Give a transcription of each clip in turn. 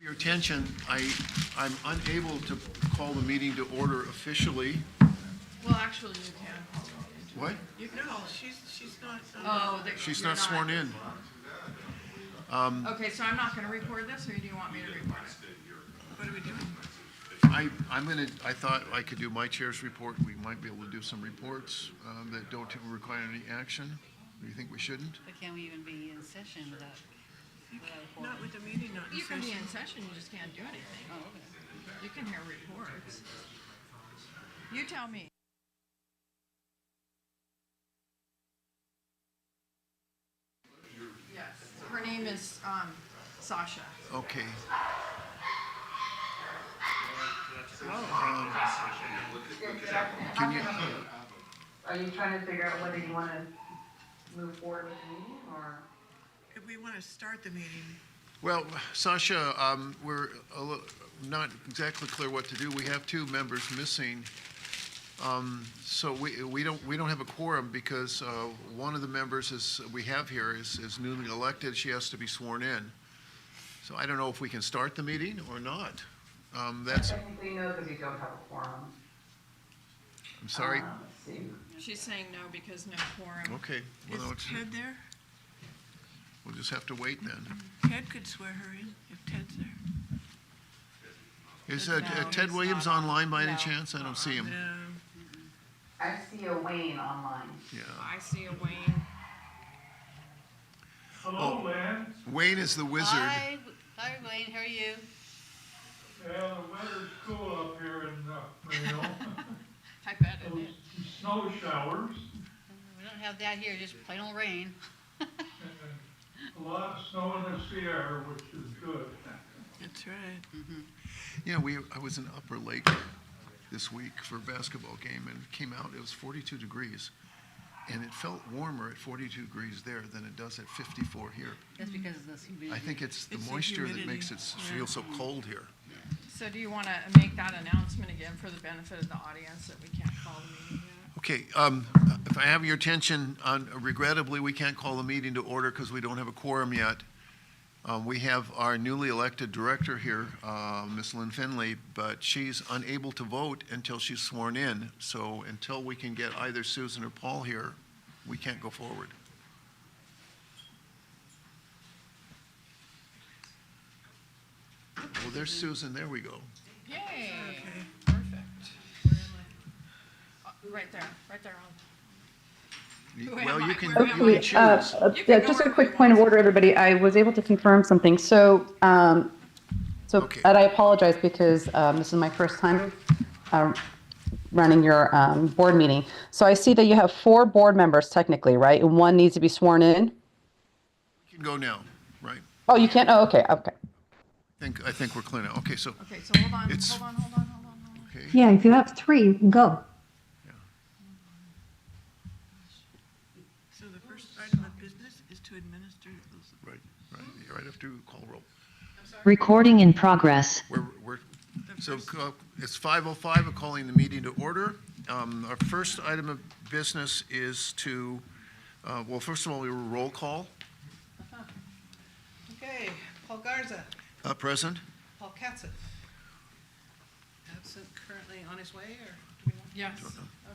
Your attention, I'm unable to call the meeting to order officially. Well, actually, you can. What? No, she's not. Oh, She's not sworn in. Okay, so I'm not going to record this, or do you want me to record it? What are we doing? I thought I could do my chair's report. We might be able to do some reports that don't require any action. Do you think we shouldn't? But can we even be in session without a quorum? Not with the meeting, not in You can be session. in session, you just can't do anything. Oh, okay. You can hear reports. You tell me. Yes, her name is Sasha. Okay. Can you? Are you trying to figure out whether you want to move forward with the meeting, or? If we want to start the meeting, Well, Sasha, we're not exactly clear what to do. We have two members missing. So we don't have a quorum because one of the members we have here is newly elected. She has to be sworn in. So I don't know if we can start the meeting or not. That's. Technically no, because you don't have a quorum. I'm sorry. Let's see. She's saying no because no quorum. Okay. Well, is Ted there? we'll just have to wait then. Ted could swear her in if Ted's there. Is No, Ted he's Williams not. online by any No. chance? I don't see him. I see a Wayne online. Yeah. I see a Wayne. Hello, Lance. Wayne is the wizard. Hi, Wayne, how are you? Yeah, the weather's cool up here in Reno. I bet it Those is. snow showers, We don't have that here, just plain old rain. and a lot of snow in the Sierra, which is good. That's right. You know, I was in Upper Lake this week for a basketball game and came out, it was 42 degrees. And it felt warmer at 42 degrees there than it does at 54 here. That's because of this humidity. I think it's the It's the moisture that humidity, makes it yeah. feel so cold here. So do you want to make that announcement again for the benefit of the audience that we can't call the meeting yet? Okay, if I have your attention, regrettably, we can't call the meeting to order because we don't have a quorum yet. We have our newly elected director here, Ms. Lynn Finley, but she's unable to vote until she's sworn in. So until we can get either Susan or Paul here, we can't go forward. Well, there's Susan. There we go. Yay, Okay. perfect. Right there on. Who am Well, I? you can, Where you am can I? choose. You can Yeah, go just a wherever quick you point of want. order, everybody. I was able to confirm something. So, Okay. and I apologize because this is my first time running your board meeting. So I see that you have 4 board members technically, right? And 1 needs to be sworn in. You can go now, right? Oh, you can't? Oh, okay, okay. I think we're clear now. Okay, so, Okay, so hold on. It's- okay. Yeah, if you have 3, you can go. So the first item of business is to administer those. Right after you call roll. Recording in progress. It's 5:05, we're calling the meeting to order. Our first item of business is to, well, first of all, we will roll call. Okay, Paul Garza, Present? Paul Katzif. Absent, currently on his way, or do we know? Yes.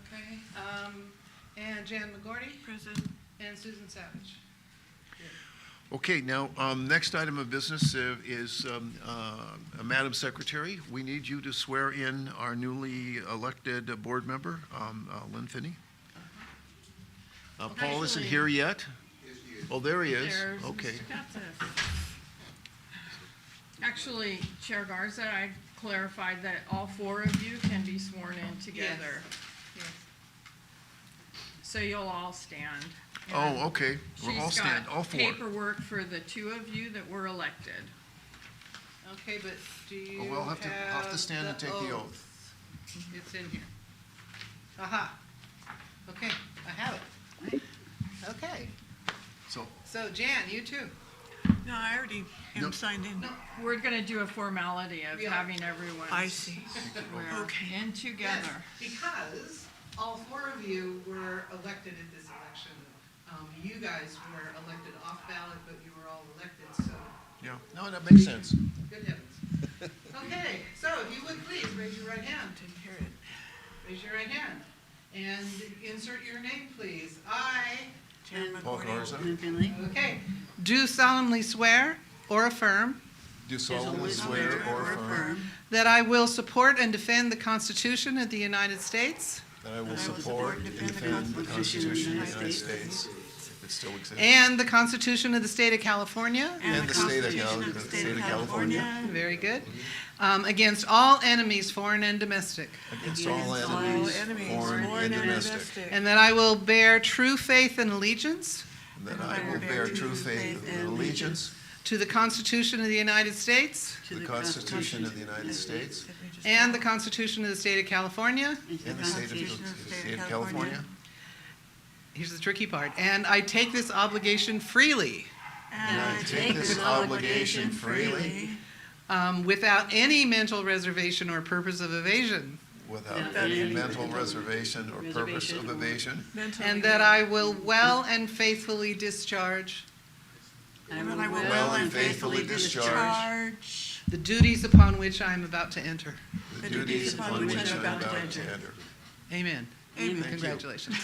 Okay, and Jan McGorty, President, and Susan Savage. Okay, now, next item of business is, Madam Secretary, we need you to swear in our newly elected board member, Lynn Finney. Paul isn't Actually- here yet? Oh, there he is. There's Okay. Mr. Katzif. Actually, Chair Garza, I clarified that all 4 of you can be sworn in together. Yes. So you'll all stand. Oh, okay. We'll all stand, all She's 4. got paperwork for the 2 of you that were elected. Okay, but do you Well, we'll have to stand and take the oath. It's in here. Aha. Okay, I have it. Okay, so Jan, you too. no, I already No. am signed in. We're gonna do a formality of Yeah. having everyone I see. swear Okay. in together. Yes, because all 4 of you were elected at this election. You guys were elected off ballot, but you were all elected, so Yeah, no, that makes sense. good heavens. Okay, so if you would please raise your right hand. Didn't hear it. Raise your right hand. And insert your name, please. I, Jan Paul McCordy. Garza, And Finley? okay, do solemnly swear or affirm do solemnly swear or affirm that I will support and defend the Constitution of the United States that I will support and defend the Constitution of the United States, if it still exists, and the Constitution of the State of California, and the state of California, very good, against all enemies, foreign and domestic, against all All enemies, enemies, foreign and domestic, and that I will bear true faith and allegiance and that I will bear true faith and allegiance to the Constitution of the United States to the Constitution of the United States and the Constitution of the State of California. and the state of California. Here's the tricky part. And I take this obligation freely, And I take this obligation freely, without any mental reservation or purpose of evasion, without any mental reservation or purpose of evasion, and that I will well and faithfully discharge And that I will well and faithfully discharge the duties upon which I am about to enter. the duties upon which I'm about to enter. Amen. Amen. Congratulations.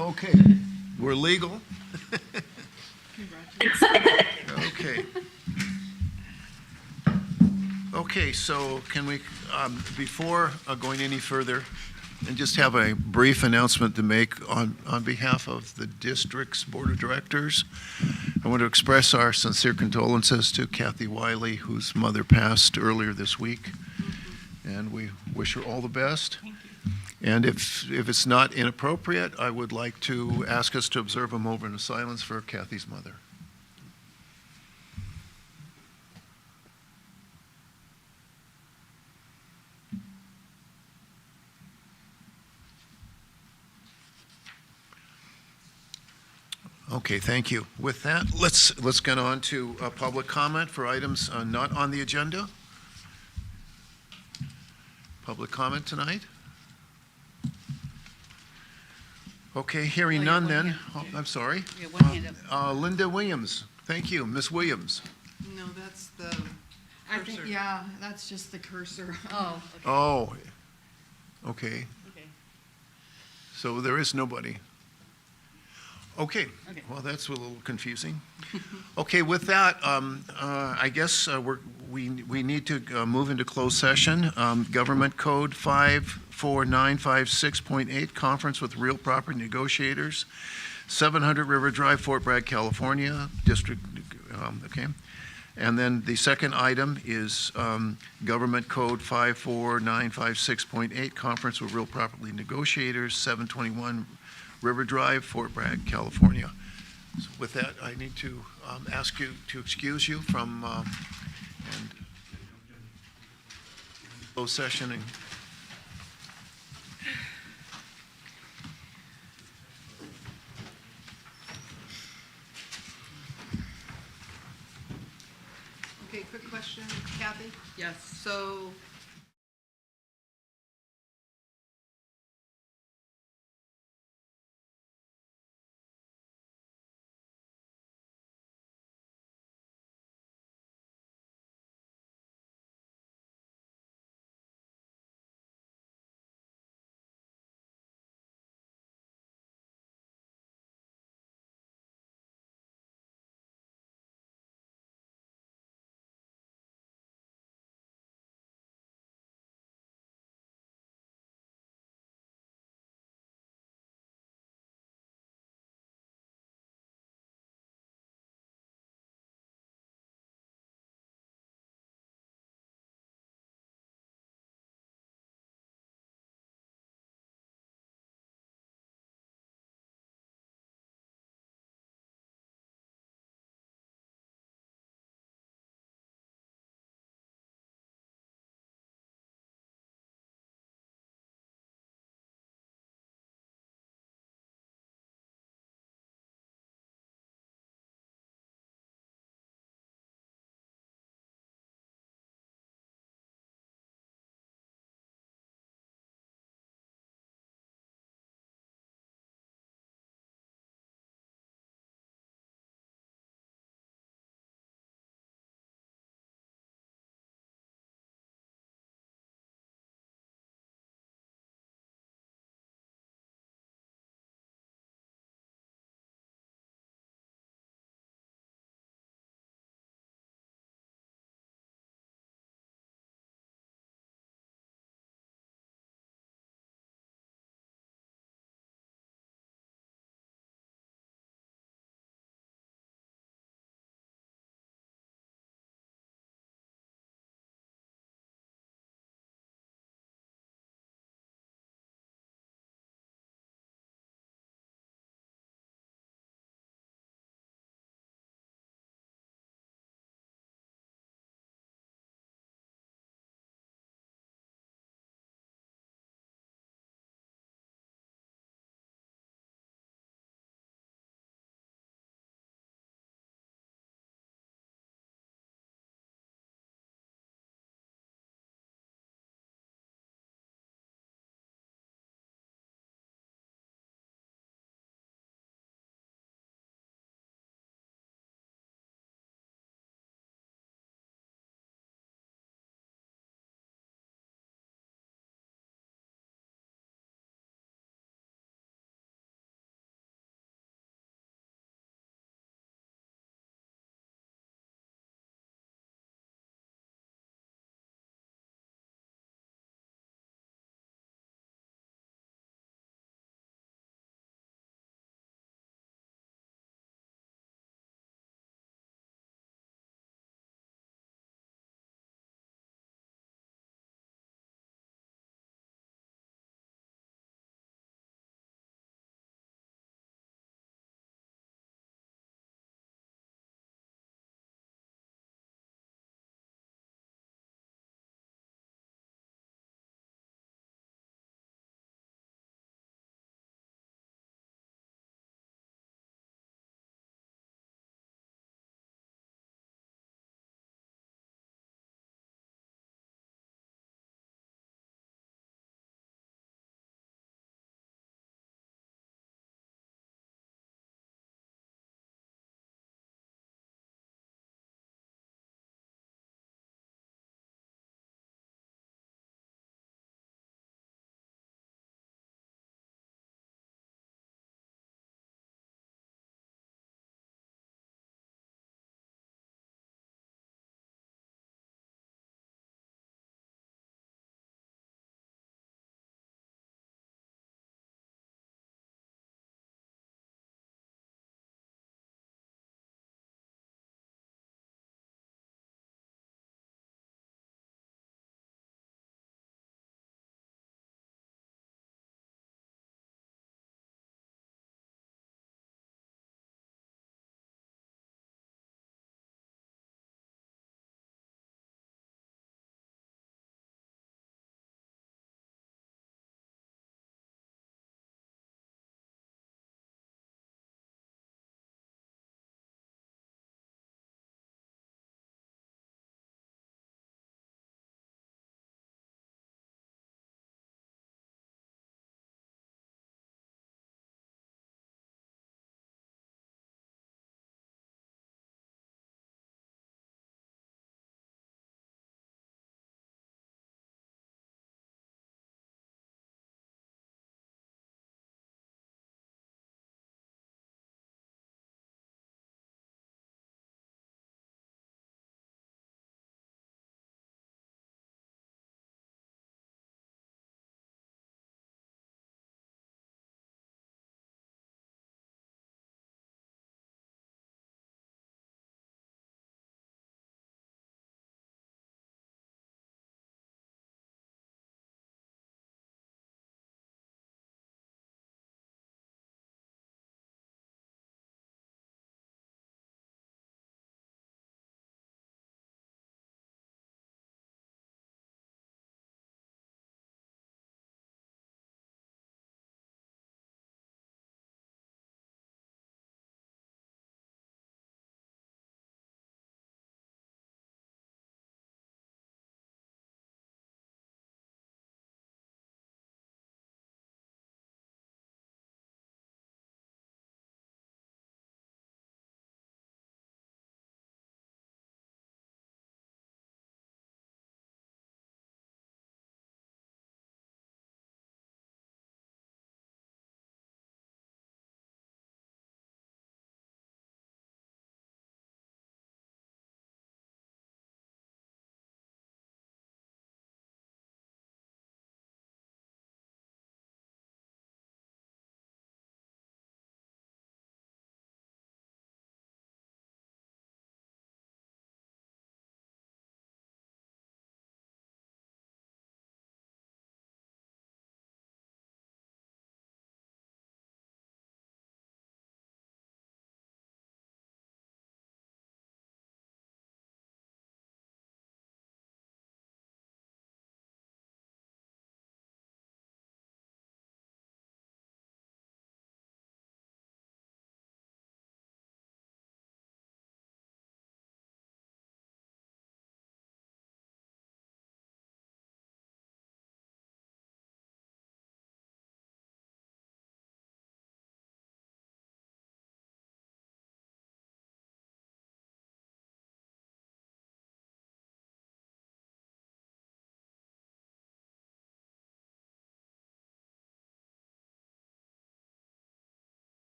Okay, we're legal. Okay. Okay, so can we, before going any further, and just have a brief announcement to make on behalf of the district's board of directors. I want to express our sincere condolences to Kathy Wiley, whose mother passed earlier this week, and we wish her all the best. And if it's not inappropriate, I would like to ask us to observe a moment of silence for Kathy's mother. Okay, thank you. With that, let's get on to public comment for items not on the agenda. Public comment tonight? Okay, hearing Oh, yeah, none one then. hand. Oh, I'm sorry. We have one hand up. Linda Williams. Thank you, Miss Williams. No, that's the I think, cursor. yeah, that's just the cursor. Oh, okay. Oh, okay. Okay. So there is nobody. Okay, Okay. well, that's a little confusing. Okay, with that, I guess we need to move into closed session. Government Code 54956.8, conference with real property negotiators, 700 River Drive, Fort Bragg, California, district, okay. And then the second item is Government Code 54956.8, conference with real property negotiators, 721 River Drive, Fort Bragg, California. So with that, I need to ask you to excuse you from and closed session. And Okay, quick question, Kathy? Yes. So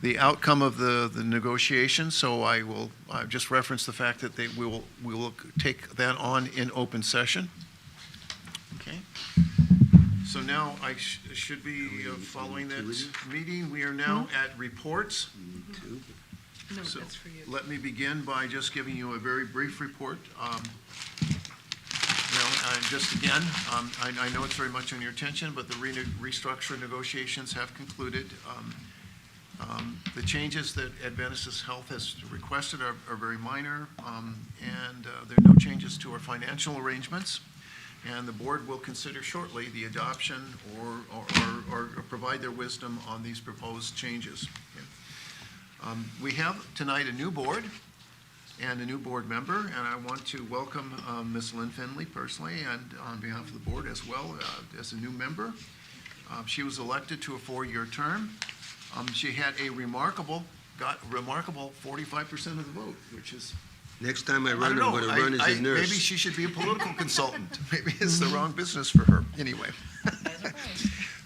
the outcome of the negotiations, so I will just reference the fact that we will take that on in open session. Okay. So now I should be following that meeting. We are now at reports. No, So that's for you. let me begin by just giving you a very brief report. Just again, I know it's very much on your attention, but the restructure negotiations have concluded. The changes that Adventist Health has requested are very minor, and there are no changes to our financial arrangements. And the board will consider shortly the adoption or provide their wisdom on these proposed changes. We have tonight a new board and a new board member, and I want to welcome Ms. Lynn Finley personally and on behalf of the board as well as a new member. She was elected to a 4-year term. She had a remarkable 45% of the vote, which is, Next time I I run, don't I'm know, going to run as a nurse. maybe she should be a political consultant. Maybe it's the wrong business for her, anyway.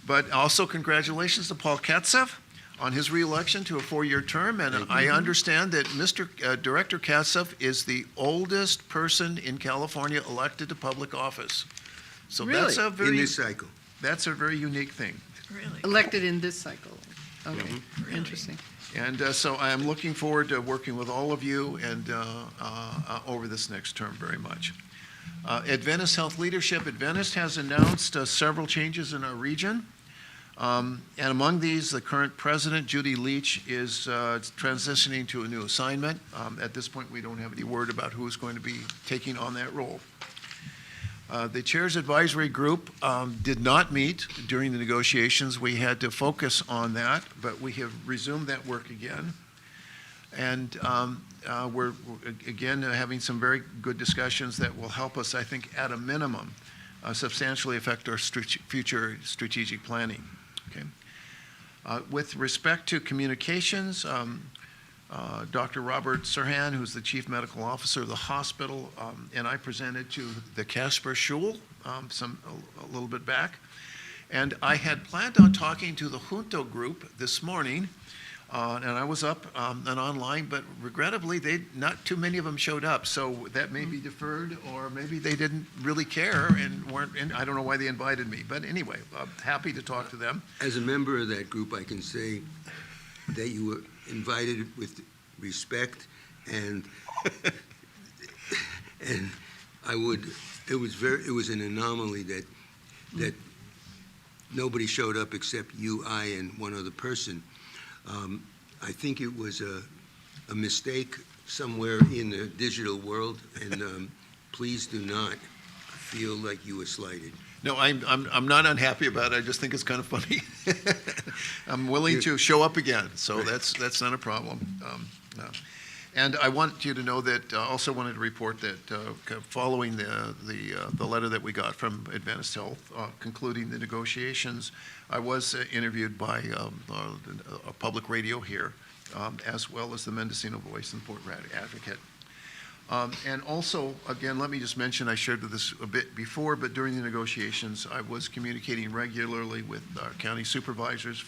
But also congratulations to Paul Katsev on his reelection to a 4-year term, and I understand that Mr. Director Katsev is the oldest person in California elected to public office. So that's a In very, this cycle. that's a very unique thing. Really? Elected in this cycle. Okay, interesting. And so I am looking forward to working with all of you and over this next term very much. Adventist Health Leadership. Adventist has announced several changes in our region. And among these, the current president, Judy Leach, is transitioning to a new assignment. At this point, we don't have any word about who is going to be taking on that role. The Chair's Advisory Group did not meet during the negotiations. We had to focus on that, but we have resumed that work again. And we're again having some very good discussions that will help us, I think, at a minimum, substantially affect our future strategic planning. Okay. With respect to communications, Dr. Robert Serhan, who's the Chief Medical Officer of the hospital, and I presented to the Casper Schul a little bit back. And I had planned on talking to the Junto group this morning, and I was up and online, but regrettably, not too many of them showed up. So that may be deferred, or maybe they didn't really care and weren't, and I don't know why they invited me. But anyway, I'm happy to talk to them. As a member of that group, I can say that you were invited with respect, and it was an anomaly that nobody showed up except you, I, and one other person. I think it was a mistake somewhere in the digital world, and please do not feel like you were slighted. No, I'm not unhappy about it. I just think it's kind of funny. I'm willing to show up again, so Right. that's not a problem. No. And I want you to know that I also wanted to report that following the letter that we got from Adventist Health concluding the negotiations, I was interviewed by a public radio here, as well as the Mendocino Voice and Fort Bragg Advocate. And also, again, let me just mention, I shared this a bit before, but during the negotiations, I was communicating regularly with our county supervisors,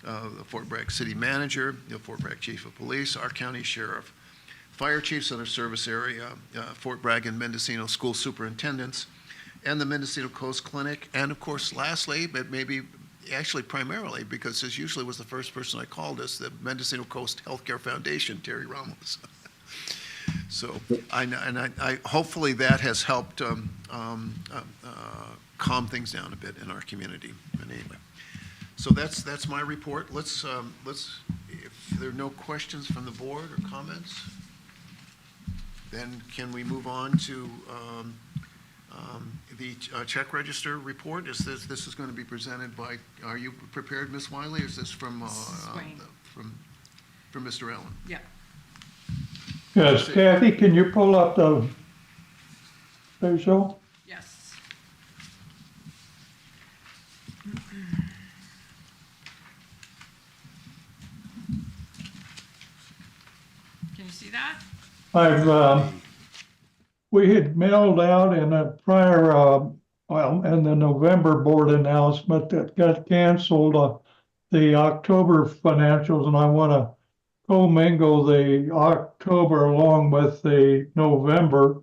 the Fort Bragg City Manager, the Fort Bragg Chief of Police, our county sheriff, fire chiefs in our service area, Fort Bragg and Mendocino school superintendents, and the Mendocino Coast Clinic, and of course, lastly, but maybe actually primarily, because this usually was the first person I called, is the Mendocino Coast Healthcare Foundation, Terry Ramos. So, I hopefully that has helped calm things down a bit in our community. But anyway, so that's my report. Let's if there are no questions from the board or comments, then can we move on to the check register report? This is going to be presented by? Are you prepared, Ms. Wiley? Or is this from Swain. from Mr. Allen? Yeah. Yes, Kathy, can you pull up the visual? Yes. Can you see that? We had mailed out in a prior, in the November board announcement that got canceled, the October financials, and I want to commingle the October along with the November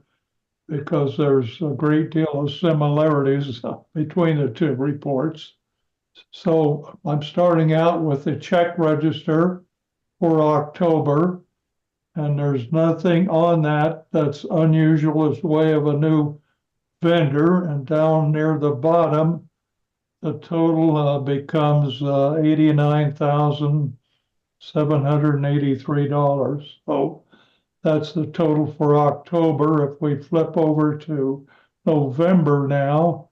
because there's a great deal of similarities between the two reports. So I'm starting out with the check register for October, and there's nothing on that that's unusual as way of a new vendor. And down near the bottom, the total becomes $89,783. So that's the total for October. If we flip over to November now,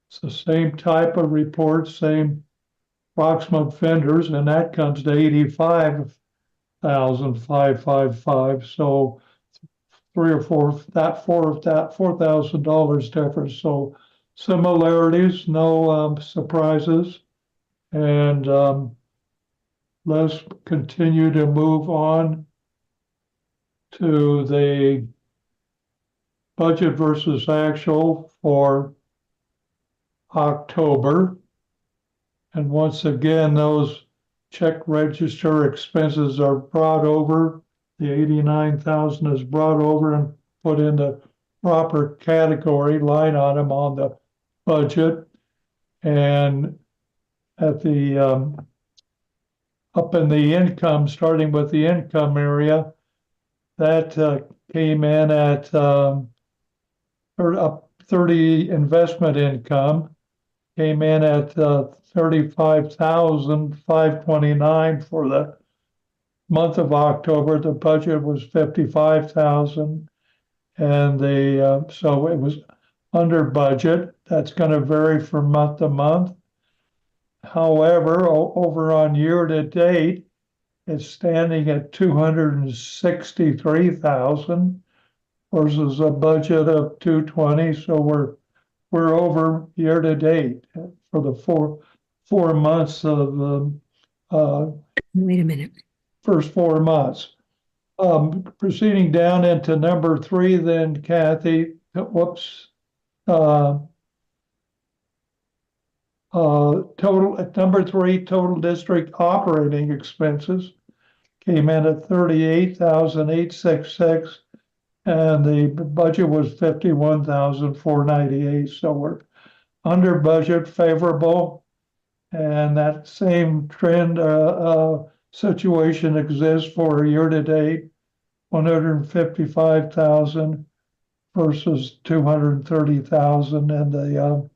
it's the same type of report, same approximate vendors, and that comes to 85,555. So $4,000 difference. So similarities, no surprises, and let's continue to move on to the budget versus actual for October. And once again, those check register expenses are brought over. The 89,000 is brought over and put in the proper category line item on the budget. And at the up in the income, starting with the income area, that came in at up 30 investment income, came in at 35,529 for the month of October. The budget was 55,000, and so it was under budget. That's going to vary from month to month. However, over on year to date, it's standing at 263,000 versus a budget of 220. So we're over year to date for the four months of the Wait a minute. first 4 months. Proceeding down into number 3, then Kathy, whoops. Total at number 3, total district operating expenses came in at 38,866, and the budget was 51,498. So we're under budget, favorable, and that same trend situation exists for year to date, 155,000 versus 230,000 in the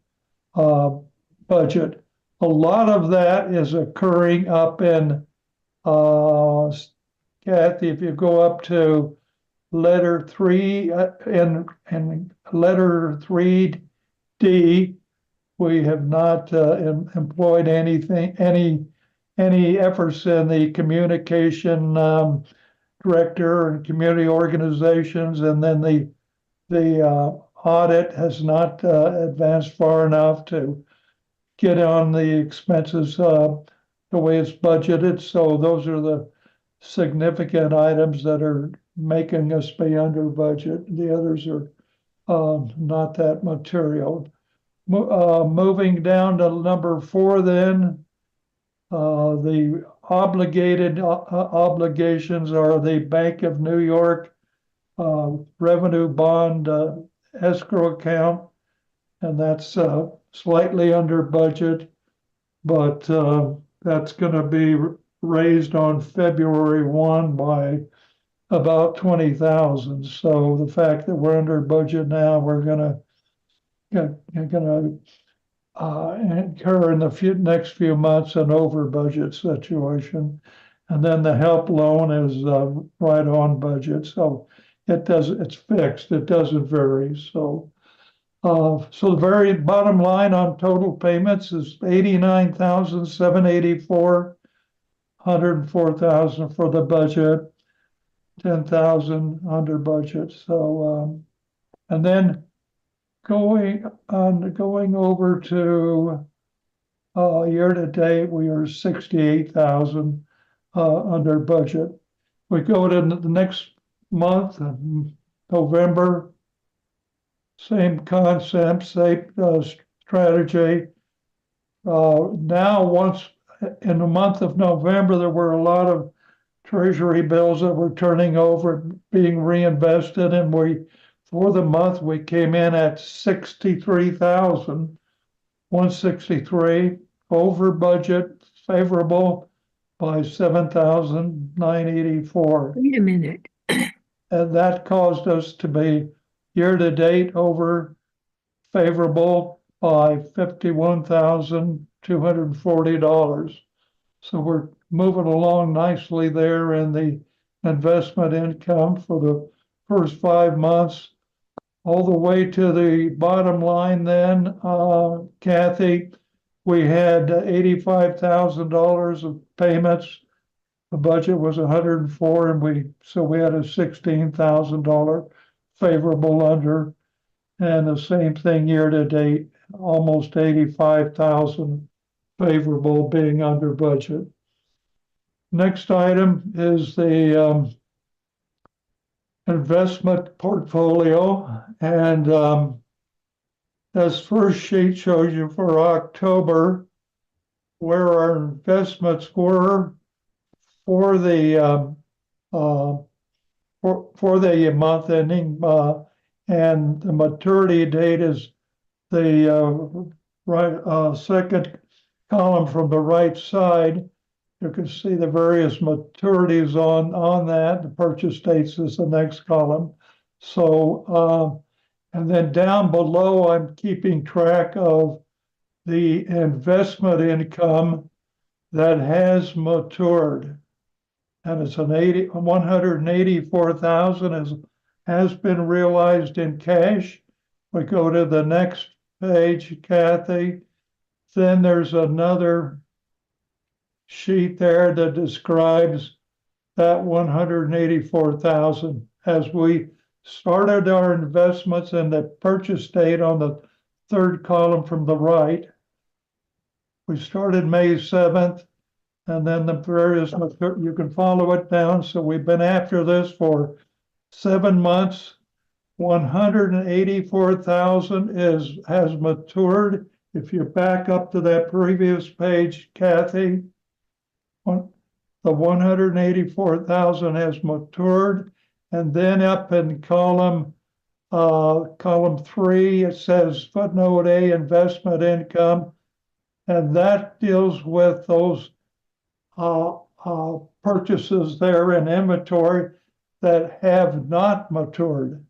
budget. A lot of that is occurring up in Kathy, if you go up to letter 3 and letter 3D, we have not employed any efforts in the communication director and community organizations, and then the audit has not advanced far enough to get on the expenses the way it's budgeted. So those are the significant items that are making us be under budget. The others are not that material. Moving down to number 4 then, the obligated obligations are the Bank of New York revenue bond escrow account, and that's slightly under budget, but that's going to be raised on February 1 by about 20,000. So the fact that we're under budget now, we're going to incur in the next few months an over budget situation. And then the help loan is right on budget. So it's fixed. It doesn't vary. So the very bottom line on total payments is 89,784, 104,000 for the budget, 10,000 under budget. So and then going over to year to date, we are 68,000 under budget. We go to the next month, November. Same concept, same strategy. Now, once in the month of November, there were a lot of treasury bills that were turning over, being reinvested, and for the month, we came in at 63,163, over budget, favorable by 7,984. Wait a minute. And that caused us to be year-to-date over favorable by $51,240. So we're moving along nicely there in the investment income for the first 5 months. All the way to the bottom line then, Kathy, we had $85,000 of payments. The budget was 104, and we had a $16,000 favorable under, and the same thing year to date, almost 85,000 favorable being under budget. Next item is the investment portfolio, and this first sheet shows you for October where our investments were for the month ending, and the maturity date is the second column from the right side. You can see the various maturities on that. The purchase dates is the next column. So, and then down below, I'm keeping track of the investment income that has matured. And it's 184,000 has been realized in cash. We go to the next page, Kathy. Then there's another sheet there that describes that 184,000 as we started our investments, and the purchase date on the third column from the right. We started May 7th, and then the various, you can follow it down. So we've been after this for 7 months. 184,000 has matured. If you back up to that previous page, Kathy, the 184,000 has matured, and then up in column 3, it says footnote A, investment income, and that deals with those purchases there in inventory that have not matured.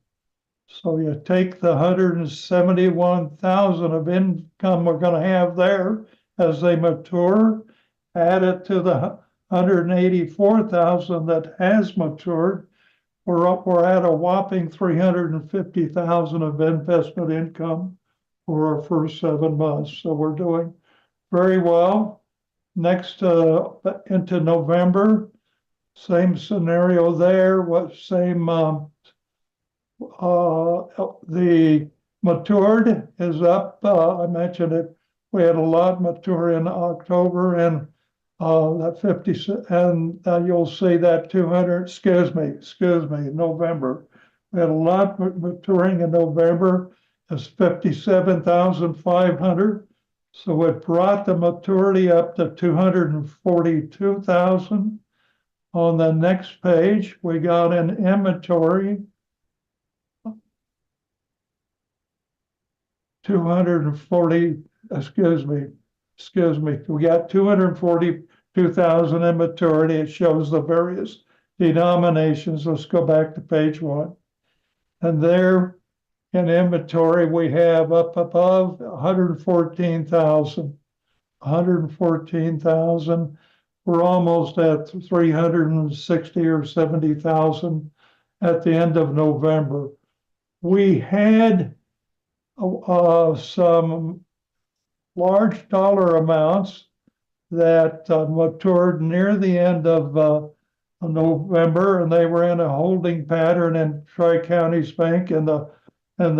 So you take the 171,000 of income we're going to have there as they mature, add it to the 184,000 that has matured. We're at a whopping 350,000 of investment income for our first 7 months. So we're doing very well. Next into November, same scenario there. The matured is up. I mentioned it. We had a lot mature in October, and that 50, and you'll see that 200. Excuse me. November. We had a lot maturing in November. It's 57,500. So it brought the maturity up to 242,000. On the next page, we got an inventory. 240, excuse me. We got 242,000 in maturity. It shows the various denominations. Let's go back to page 1. And there in inventory, we have up above 114,000. 114,000. We're almost at 360 or 70,000 at the end of November. We had some large dollar amounts that matured near the end of November, and they were in a holding pattern in Tri-Counties Bank in the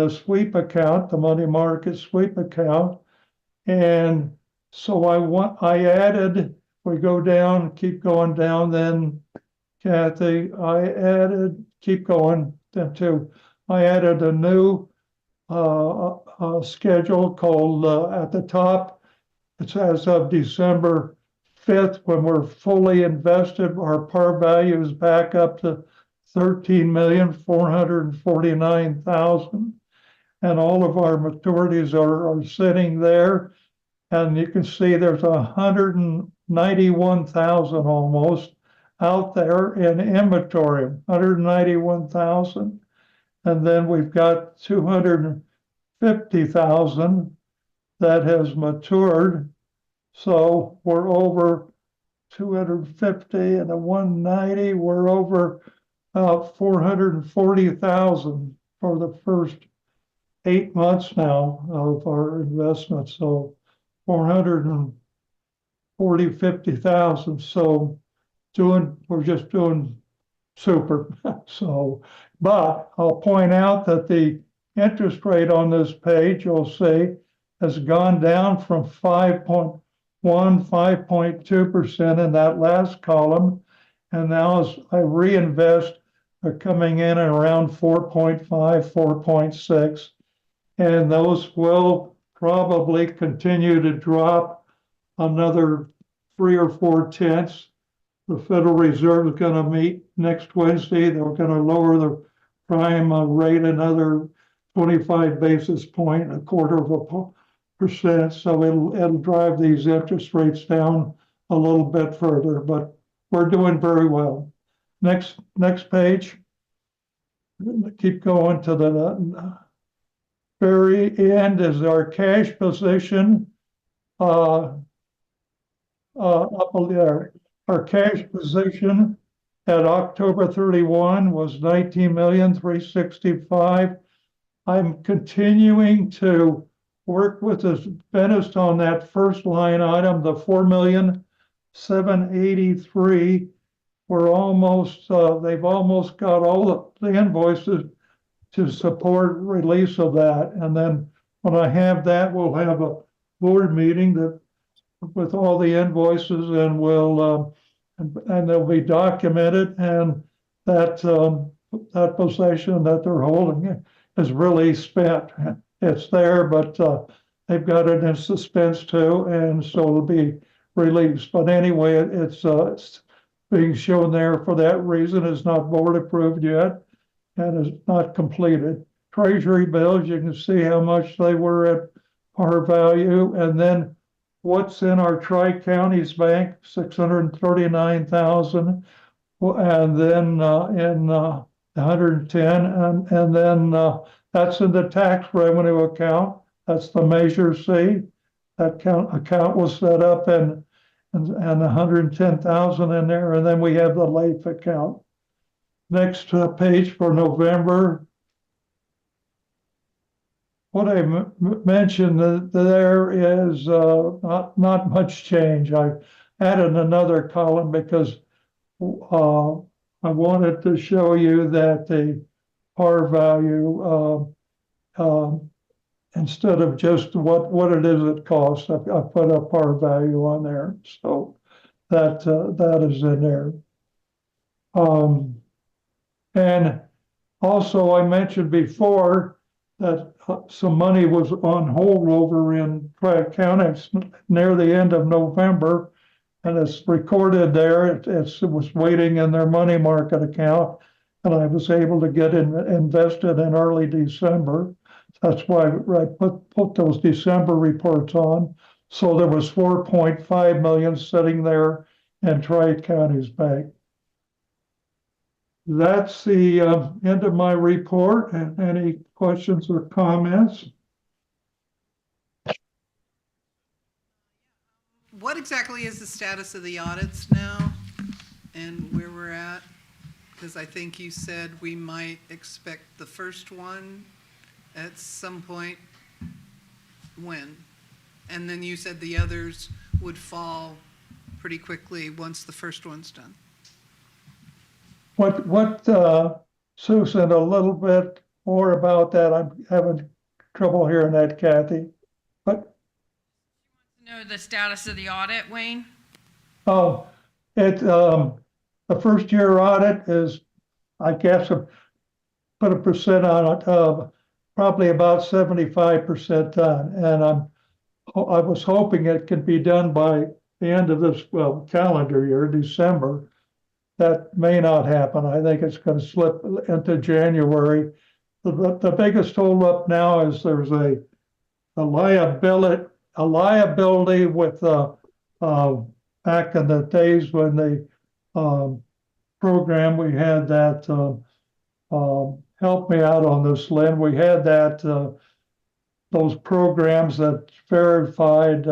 sweep account, the money market sweep account. And so I added, we go down, keep going down, then Kathy, keep going then too. I added a new schedule called at the top. It's as of December 5th, when we're fully invested, our par value is back up to 13,449,000. And all of our maturities are sitting there. And you can see there's 191,000 almost out there in inventory, 191,000. And then we've got 250,000 that has matured. So we're over 250 and a 190, we're over 440,000 for the first 8 months now of our investment. So 50,000. So we're just doing super. So, but I'll point out that the interest rate on this page, you'll see, has gone down from 5.1, 5.2% in that last column. And now as I reinvest, they're coming in at around 4.5, 4.6. And those will probably continue to drop another 3 or 4 tenths. The Federal Reserve is going to meet next Wednesday. They're going to lower the prime rate another 25 basis point, 0.25%. So it'll drive these interest rates down a little bit further, but we're doing very well. Next page. Keep going to the very end is our cash position. Up there. Our cash position at October 31 was 19,365,000. I'm continuing to work with the dentist on that first line item, the 4,783,000. We're almost, they've almost got all the invoices to support release of that. And then when I have that, we'll have a board meeting that with all the invoices, and we'll and they'll be documented, and that that possession that they're holding is really spent. It's there, but they've got it in suspense too, and so it'll be released. But anyway, it's being shown there for that reason. It's not board approved yet, and is not completed. Treasury bills, you can see how much they were at par value, and then what's in our Tri-Counties Bank, 639,000, and then in 110, and then that's in the tax revenue account. That's the Measure C. That account was set up and 110,000 in there, and then we have the LAIF account. Next page for November. What I mentioned there is not much change. I added another column because I wanted to show you that the par value, instead of just what it is it costs, I put a par value on there. So that is in there. And also I mentioned before that some money was on hold over in Tri-County near the end of November, and it's recorded there. It was waiting in their money market account, and I was able to get invested in early December. That's why I put those December reports on. So there was 4.5 million sitting there in Tri-Counties Bank. That's the end of my report. And any questions or comments? What exactly is the status of the audits now and where we're at? Because I think you said we might expect the first one at some point. When? And then you said the others would fall pretty quickly once the first one's done. What Susan, a little bit more about that. I'm having trouble hearing that, Kathy. But Know the status of the audit, Wayne? oh, the first year audit is, I guess, put a percent on it, probably about 75% done. And I was hoping it could be done by the end of this, well, calendar year, December. That may not happen. I think it's going to slip into January. The biggest holdup now is there's a liability with back in the days when the program we had that help me out on this, Lynn. We had that those programs that verified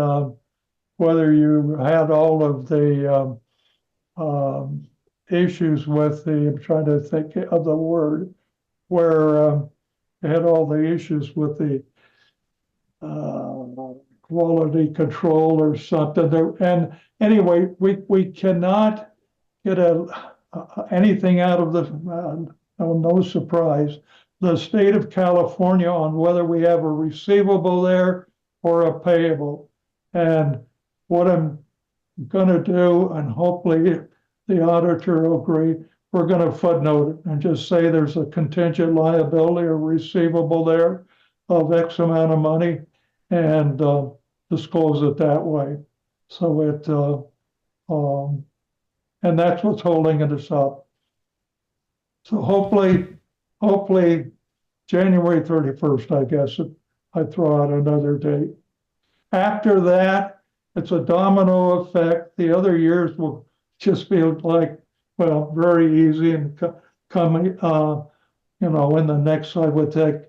whether you had all of the issues with the, I'm trying to think of the word, where you had all the issues with the quality control or something. And anyway, we cannot get anything out of the, no surprise, the state of California on whether we have a receivable there or a payable. And what I'm going to do, and hopefully the auditor will agree, we're going to footnote it and just say there's a contingent liability or receivable there of X amount of money and disclose it that way. So it, and that's what's holding us up. So hopefully January 31st, I guess, I throw out another date. After that, it's a domino effect. The other years will just be like, well, very easy and coming, in the next, I would think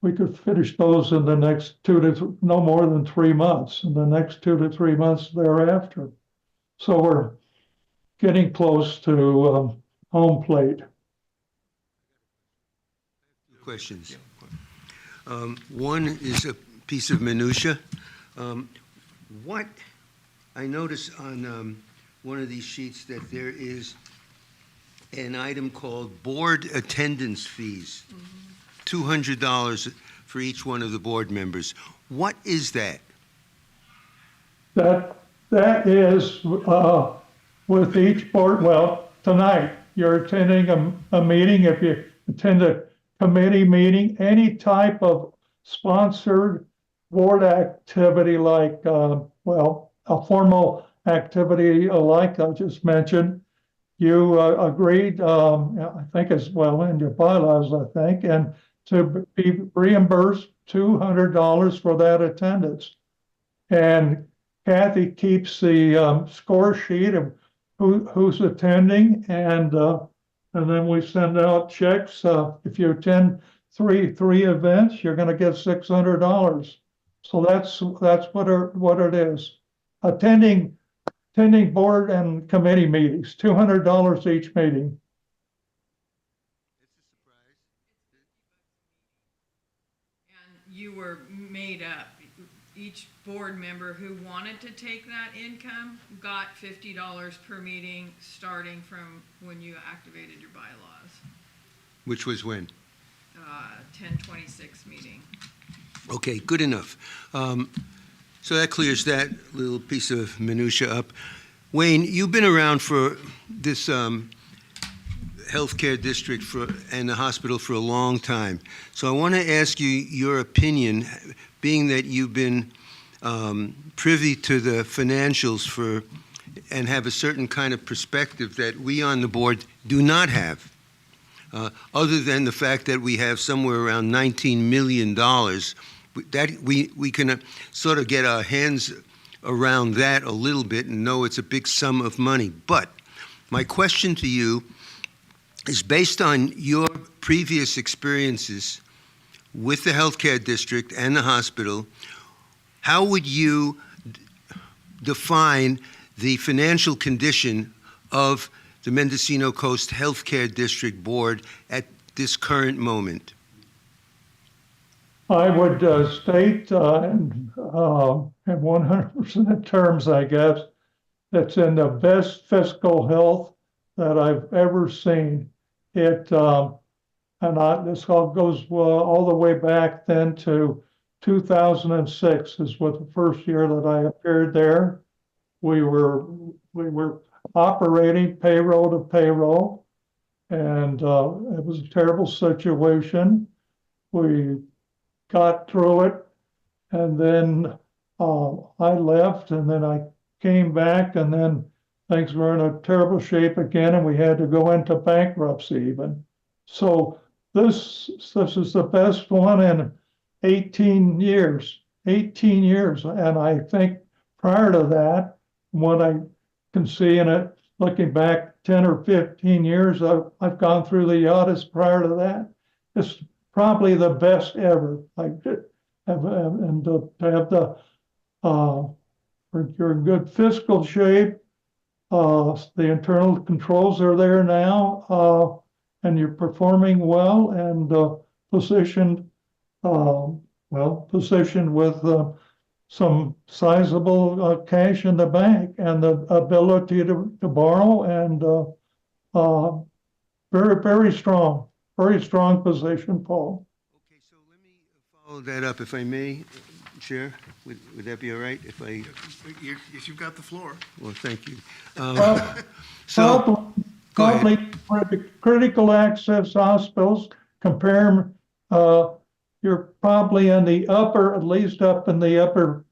we could finish those in the next no more than 3 months, in the next 2 to 3 months thereafter. So we're getting close to home plate. Questions. One is a piece of minutia. What I notice on one of these sheets that there is an item called board attendance fees, $200 for each one of the board members. What is that? That is with each board. Well, tonight you're attending a meeting. If you attend a committee meeting, any type of sponsored board activity like, a formal activity like I just mentioned, you agreed, I think as well in your bylaws, I think, and to be reimbursed $200 for that attendance. And Kathy keeps the score sheet of who's attending, and then we send out checks. If you attend three events, you're going to get $600. So that's what it is. Attending board and committee meetings, $200 each meeting. And you were made up. Each board member who wanted to take that income got $50 per meeting, starting from when you activated your bylaws. Which was when? 10/26 meeting. Okay, good enough. So that clears that little piece of minutia up. Wayne, you've been around for this healthcare district and the hospital for a long time. So I want to ask you your opinion, being that you've been privy to the financials and have a certain kind of perspective that we on the board do not have. Other than the fact that we have somewhere around $19 million, that we can sort of get our hands around that a little bit and know it's a big sum of money. But my question to you is based on your previous experiences with the healthcare district and the hospital, how would you define the financial condition of the Mendocino Coast Healthcare District Board at this current moment? I would state in 100% terms, I guess, it's in the best fiscal health that I've ever seen. This all goes all the way back then to 2006 is what the first year that I appeared there. We were operating payroll to payroll, and it was a terrible situation. We got through it, and then I left, and then I came back, and then things were in a terrible shape again, and we had to go into bankruptcy even. So this is the best one in 18 years, 18 years. And I think prior to that, what I can see in it, looking back 10 or 15 years, I've gone through the audits prior to that. It's probably the best ever. And to have you're in good fiscal shape. The internal controls are there now, and you're performing well and positioned with some sizable cash in the bank and the ability to borrow, and very strong position, Paul. Okay, so let me follow that up, if I may, Chair. Would that be all right if I? If you've got the floor. Well, thank you. So, go ahead. probably critical access hospitals, compare you're probably in the upper, at least up in the upper,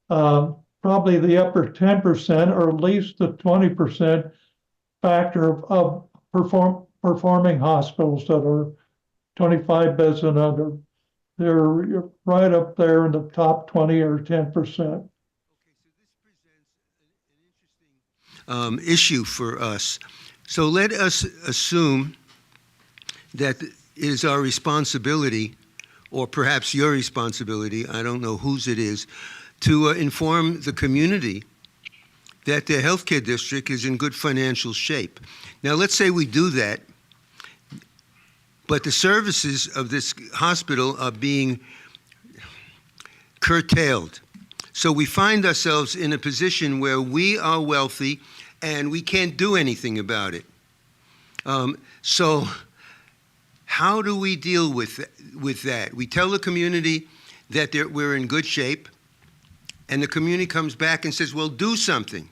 probably the upper 10%, or at least the 20% factor of performing hospitals that are 25 beds and under. You're right up there in the top 20 or 10%. Okay, so this presents an interesting issue for us. So let us assume that it is our responsibility, or perhaps your responsibility, I don't know whose it is, to inform the community that the healthcare district is in good financial shape. Now, let's say we do that, but the services of this hospital are being curtailed. So we find ourselves in a position where we are wealthy and we can't do anything about it. So how do we deal with that? We tell the community that we're in good shape, and the community comes back and says, well, do something.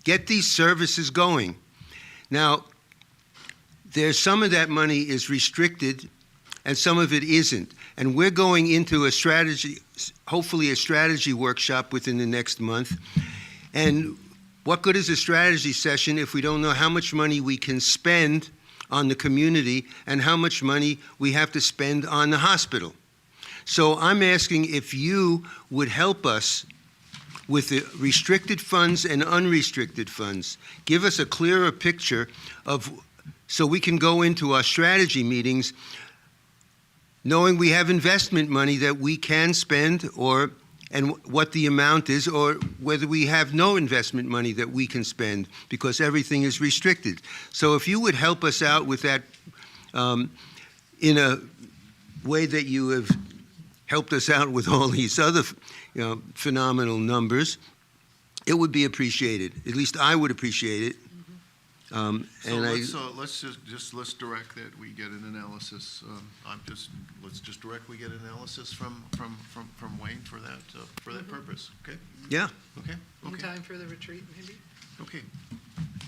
Get these services going. Now, there's some of that money is restricted and some of it isn't. And we're going into a strategy, hopefully a strategy workshop within the next month. And what good is a strategy session if we don't know how much money we can spend on the community and how much money we have to spend on the hospital? So I'm asking if you would help us with the restricted funds and unrestricted funds. Give us a clearer picture so we can go into our strategy meetings knowing we have investment money that we can spend, and what the amount is, or whether we have no investment money that we can spend because everything is restricted. So if you would help us out with that in a way that you have helped us out with all these other phenomenal numbers, it would be appreciated. At least I would appreciate it. So let's direct that we get an analysis. Let's just direct we get an analysis from Wayne for that purpose. Okay. Yeah. Okay. In Okay. time for the retreat, maybe? Okay.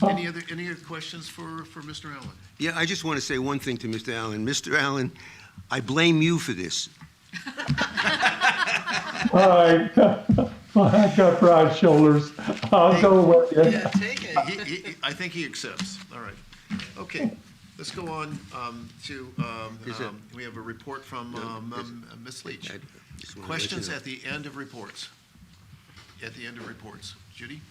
Any other questions for Mr. Allen? Yeah, I just want to say one thing to Mr. Allen. Mr. Allen, I blame you for this. I got broad shoulders. I'll go with you. Yeah, take it. I think he accepts. All right. Okay. Let's go on to, we have a report from Ms. Leach. I just wanna let Questions you know. at the end of reports. At the end of reports. Judy?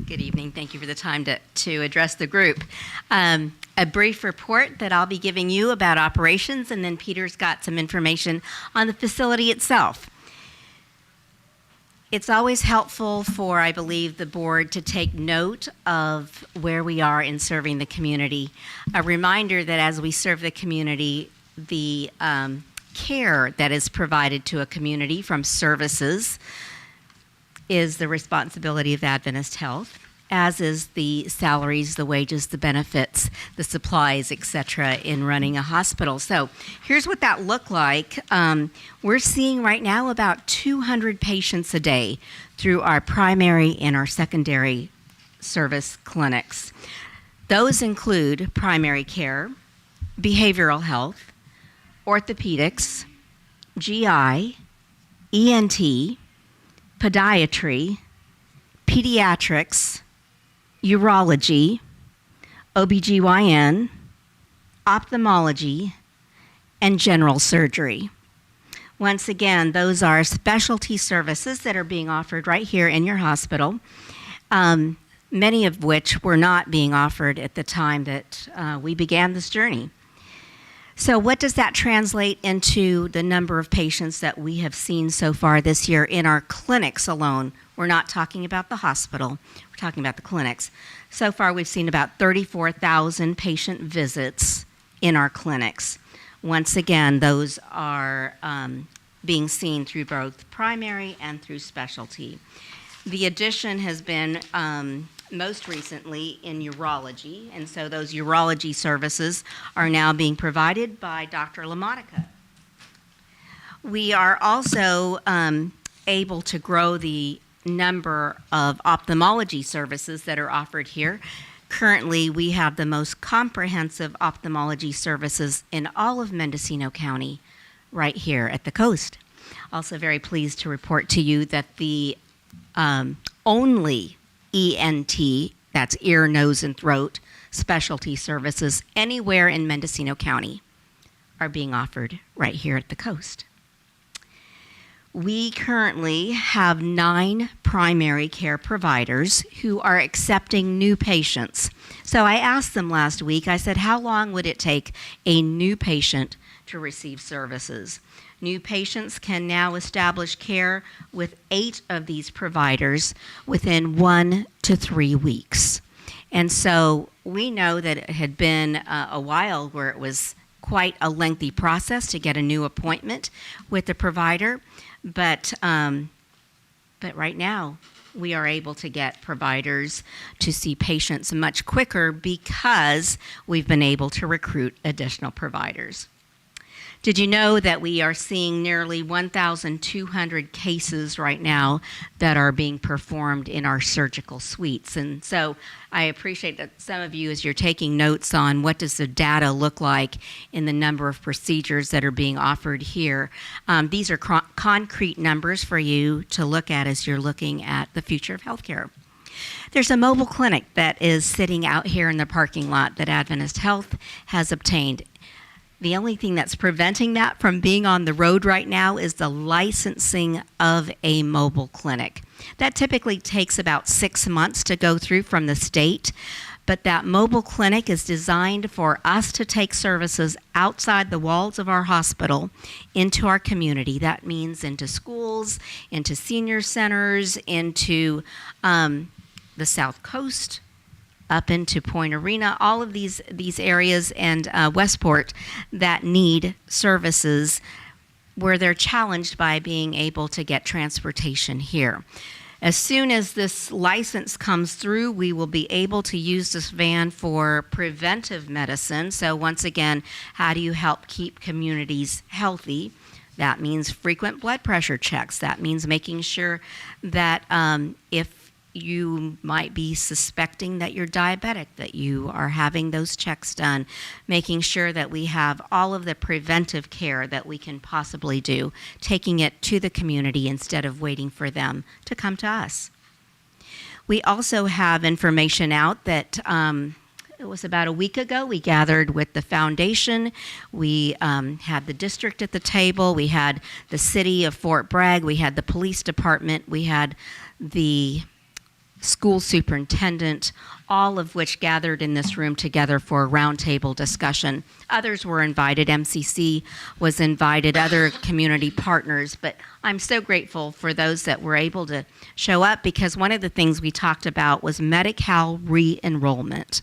Good evening. Thank you for the time to address the group. A brief report that I'll be giving you about operations, and then Peter's got some information on the facility itself. It's always helpful for, I believe, the board to take note of where we are in serving the community. A reminder that as we serve the community, the care that is provided to a community from services is the responsibility of Adventist Health, as is the salaries, the wages, the benefits, the supplies, etc., in running a hospital. So here's what that looked like. We're seeing right now about 200 patients a day through our primary and our secondary service clinics. Those include primary care, behavioral health, orthopedics, GI, ENT, podiatry, pediatrics, urology, OBGYN, ophthalmology, and general surgery. Once again, those are specialty services that are being offered right here in your hospital, many of which were not being offered at the time that we began this journey. So what does that translate into the number of patients that we have seen so far this year in our clinics alone? We're not talking about the hospital, we're talking about the clinics. So far we've seen about 34,000 patient visits in our clinics. Once again, those are being seen through both primary and through specialty. The addition has been most recently in urology, and so those urology services are now being provided by Dr. LaMonica. We are also able to grow the number of ophthalmology services that are offered here. Currently, we have the most comprehensive ophthalmology services in all of Mendocino County right here at the coast. Also very pleased to report to you that the only ENT, that's ear, nose, and throat, specialty services anywhere in Mendocino County are being offered right here at the coast. We currently have 9 primary care providers who are accepting new patients. So I asked them last week, I said, how long would it take a new patient to receive services? New patients can now establish care with 8 of these providers within 1 to 3 weeks. And so we know that it had been a while where it was quite a lengthy process to get a new appointment with the provider, but right now we are able to get providers to see patients much quicker because we've been able to recruit additional providers. Did you know that we are seeing nearly 1,200 cases right now that are being performed in our surgical suites? And so I appreciate that some of you, as you're taking notes on what does the data look like in the number of procedures that are being offered here, these are concrete numbers for you to look at as you're looking at the future of healthcare. There's a mobile clinic that is sitting out here in the parking lot that Adventist Health has obtained. The only thing that's preventing that from being on the road right now is the licensing of a mobile clinic. That typically takes about 6 months to go through from the state, but that mobile clinic is designed for us to take services outside the walls of our hospital into our community. That means into schools, into senior centers, into the South Coast, up into Point Arena, all of these areas, and Westport that need services where they're challenged by being able to get transportation here. As soon as this license comes through, we will be able to use this van for preventive medicine. So once again, how do you help keep communities healthy? That means frequent blood pressure checks. That means making sure that if you might be suspecting that you're diabetic, that you are having those checks done, making sure that we have all of the preventive care that we can possibly do, taking it to the community instead of waiting for them to come to us. We also have information out that it was about a week ago, we gathered with the foundation. We had the district at the table. We had the city of Fort Bragg. We had the police department. We had the school superintendent, all of which gathered in this room together for a roundtable discussion. Others were invited. MCC was invited, other community partners, but I'm so grateful for those that were able to show up, because one of the things we talked about was Medi-Cal re-enrollment.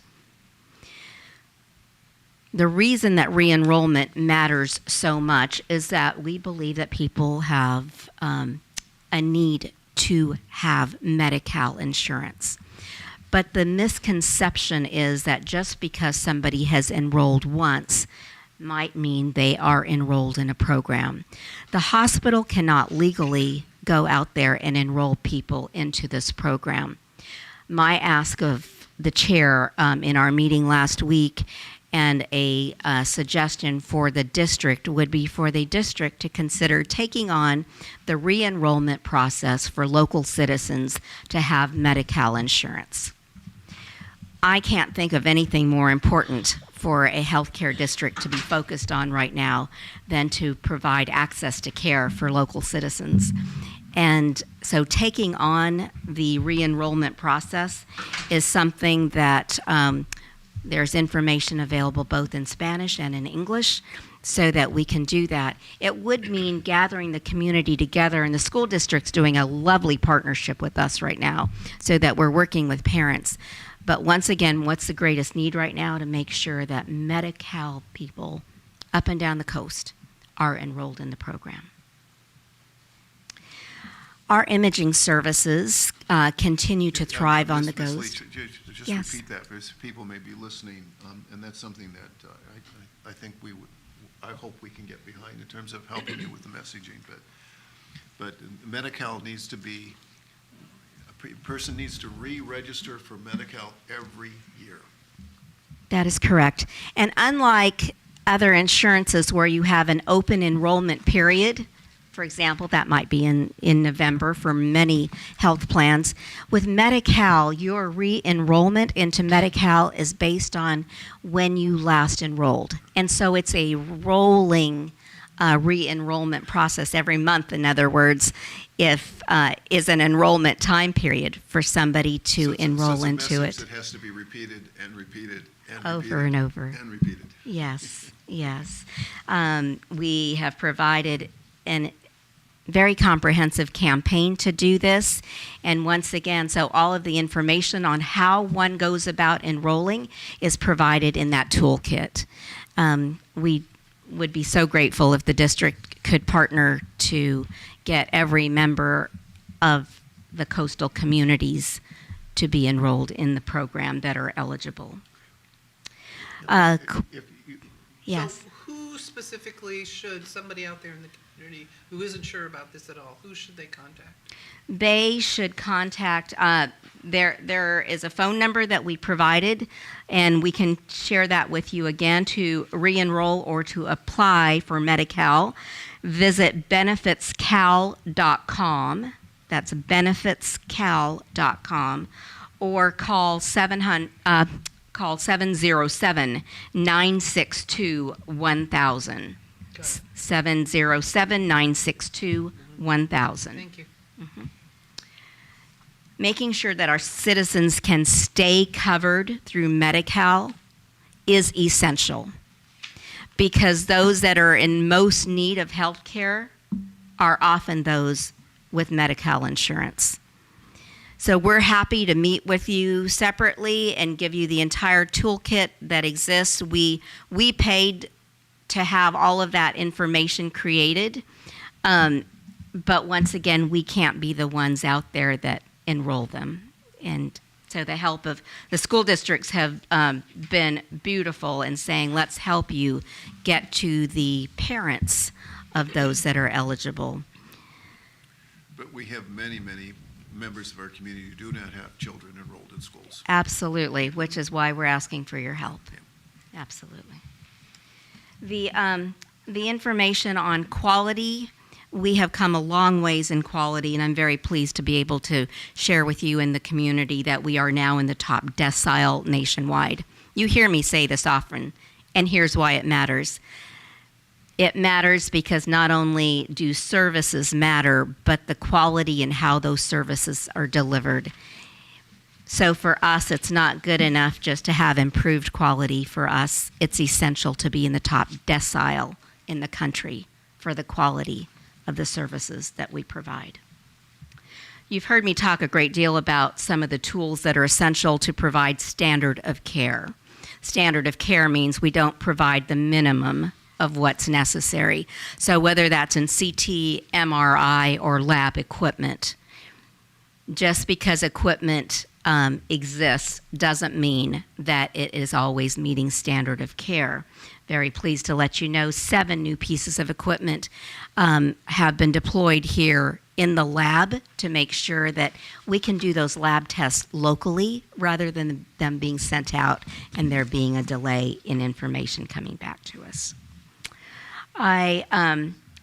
The reason that re-enrollment matters so much is that we believe that people have a need to have Medi-Cal insurance. But the misconception is that just because somebody has enrolled once might mean they are enrolled in a program. The hospital cannot legally go out there and enroll people into this program. My ask of the chair in our meeting last week and a suggestion for the district would be for the district to consider taking on the re-enrollment process for local citizens to have Medi-Cal insurance. I can't think of anything more important for a healthcare district to be focused on right now than to provide access to care for local citizens. And so taking on the re-enrollment process is something that there's information available both in Spanish and in English so that we can do that. It would mean gathering the community together, and the school district's doing a lovely partnership with us right now so that we're working with parents. But once again, what's the greatest need right now? To make sure that Medi-Cal people up and down the coast are enrolled in the program. Our imaging services continue to thrive on the Ms. go. Leach, just Yes. repeat that, because people may be listening, and that's something that I think I hope we can get behind in terms of helping you with the messaging, but Medi-Cal needs to be, a person needs to re-register for Medi-Cal every year. That is correct. And unlike other insurances where you have an open enrollment period, for example, that might be in November for many health plans, with Medi-Cal, your re-enrollment into Medi-Cal is based on when you last enrolled. And so it's a rolling re-enrollment process every month. In other words, if is an enrollment time period for somebody to enroll into it. It has to be repeated and repeated and Over repeated and over. and repeated. Yes, yes. We have provided a very comprehensive campaign to do this. And once again, so all of the information on how one goes about enrolling is provided in that toolkit. We would be so grateful if the district could partner to get every member of the coastal communities to be enrolled in the program that are eligible. Yes. So who specifically should somebody out there in the community who isn't sure about this at all, who should they contact? They should contact, there is a phone number that we provided, and we can share that with you again to re-enroll or to apply for Medi-Cal. Visit benefitscal.com, that's benefitscal.com, or call 707-962-1000. 707-962-1000. Thank you. Mm-hmm. Making sure that our citizens can stay covered through Medi-Cal is essential, because those that are in most need of health care are often those with Medi-Cal insurance. So we're happy to meet with you separately and give you the entire toolkit that exists. We paid to have all of that information created, but once again, we can't be the ones out there that enroll them. And so the help of the school districts have been beautiful in saying, let's help you get to the parents of those that are eligible. But we have many, many members of our community who do not have children enrolled in schools. Absolutely, which is why we're asking for your help. Yeah. Absolutely. The information on quality, we have come a long ways in quality, and I'm very pleased to be able to share with you in the community that we are now in the top decile nationwide. You hear me say this often, and here's why it matters. It matters because not only do services matter, but the quality and how those services are delivered. So for us, it's not good enough just to have improved quality. For us, it's essential to be in the top decile in the country for the quality of the services that we provide. You've heard me talk a great deal about some of the tools that are essential to provide standard of care. Standard of care means we don't provide the minimum of what's necessary. So whether that's in CT, MRI, or lab equipment, just because equipment exists doesn't mean that it is always meeting standard of care. Very pleased to let you know 7 new pieces of equipment have been deployed here in the lab to make sure that we can do those lab tests locally rather than them being sent out and there being a delay in information coming back to us. I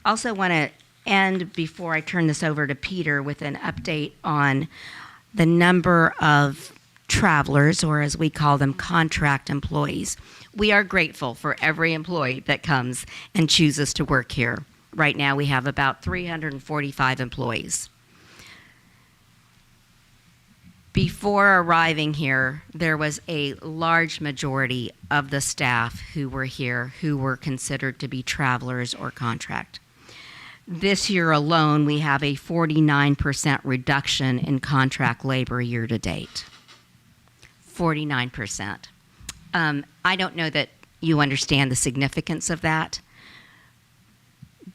also want to end, before I turn this over to Peter, with an update on the number of travelers, or as we call them, contract employees. We are grateful for every employee that comes and chooses to work here. Right now, we have about 345 employees. Before arriving here, there was a large majority of the staff who were here who were considered to be travelers or contract. This year alone, we have a 49% reduction in contract labor year to date. 49%. I don't know that you understand the significance of that.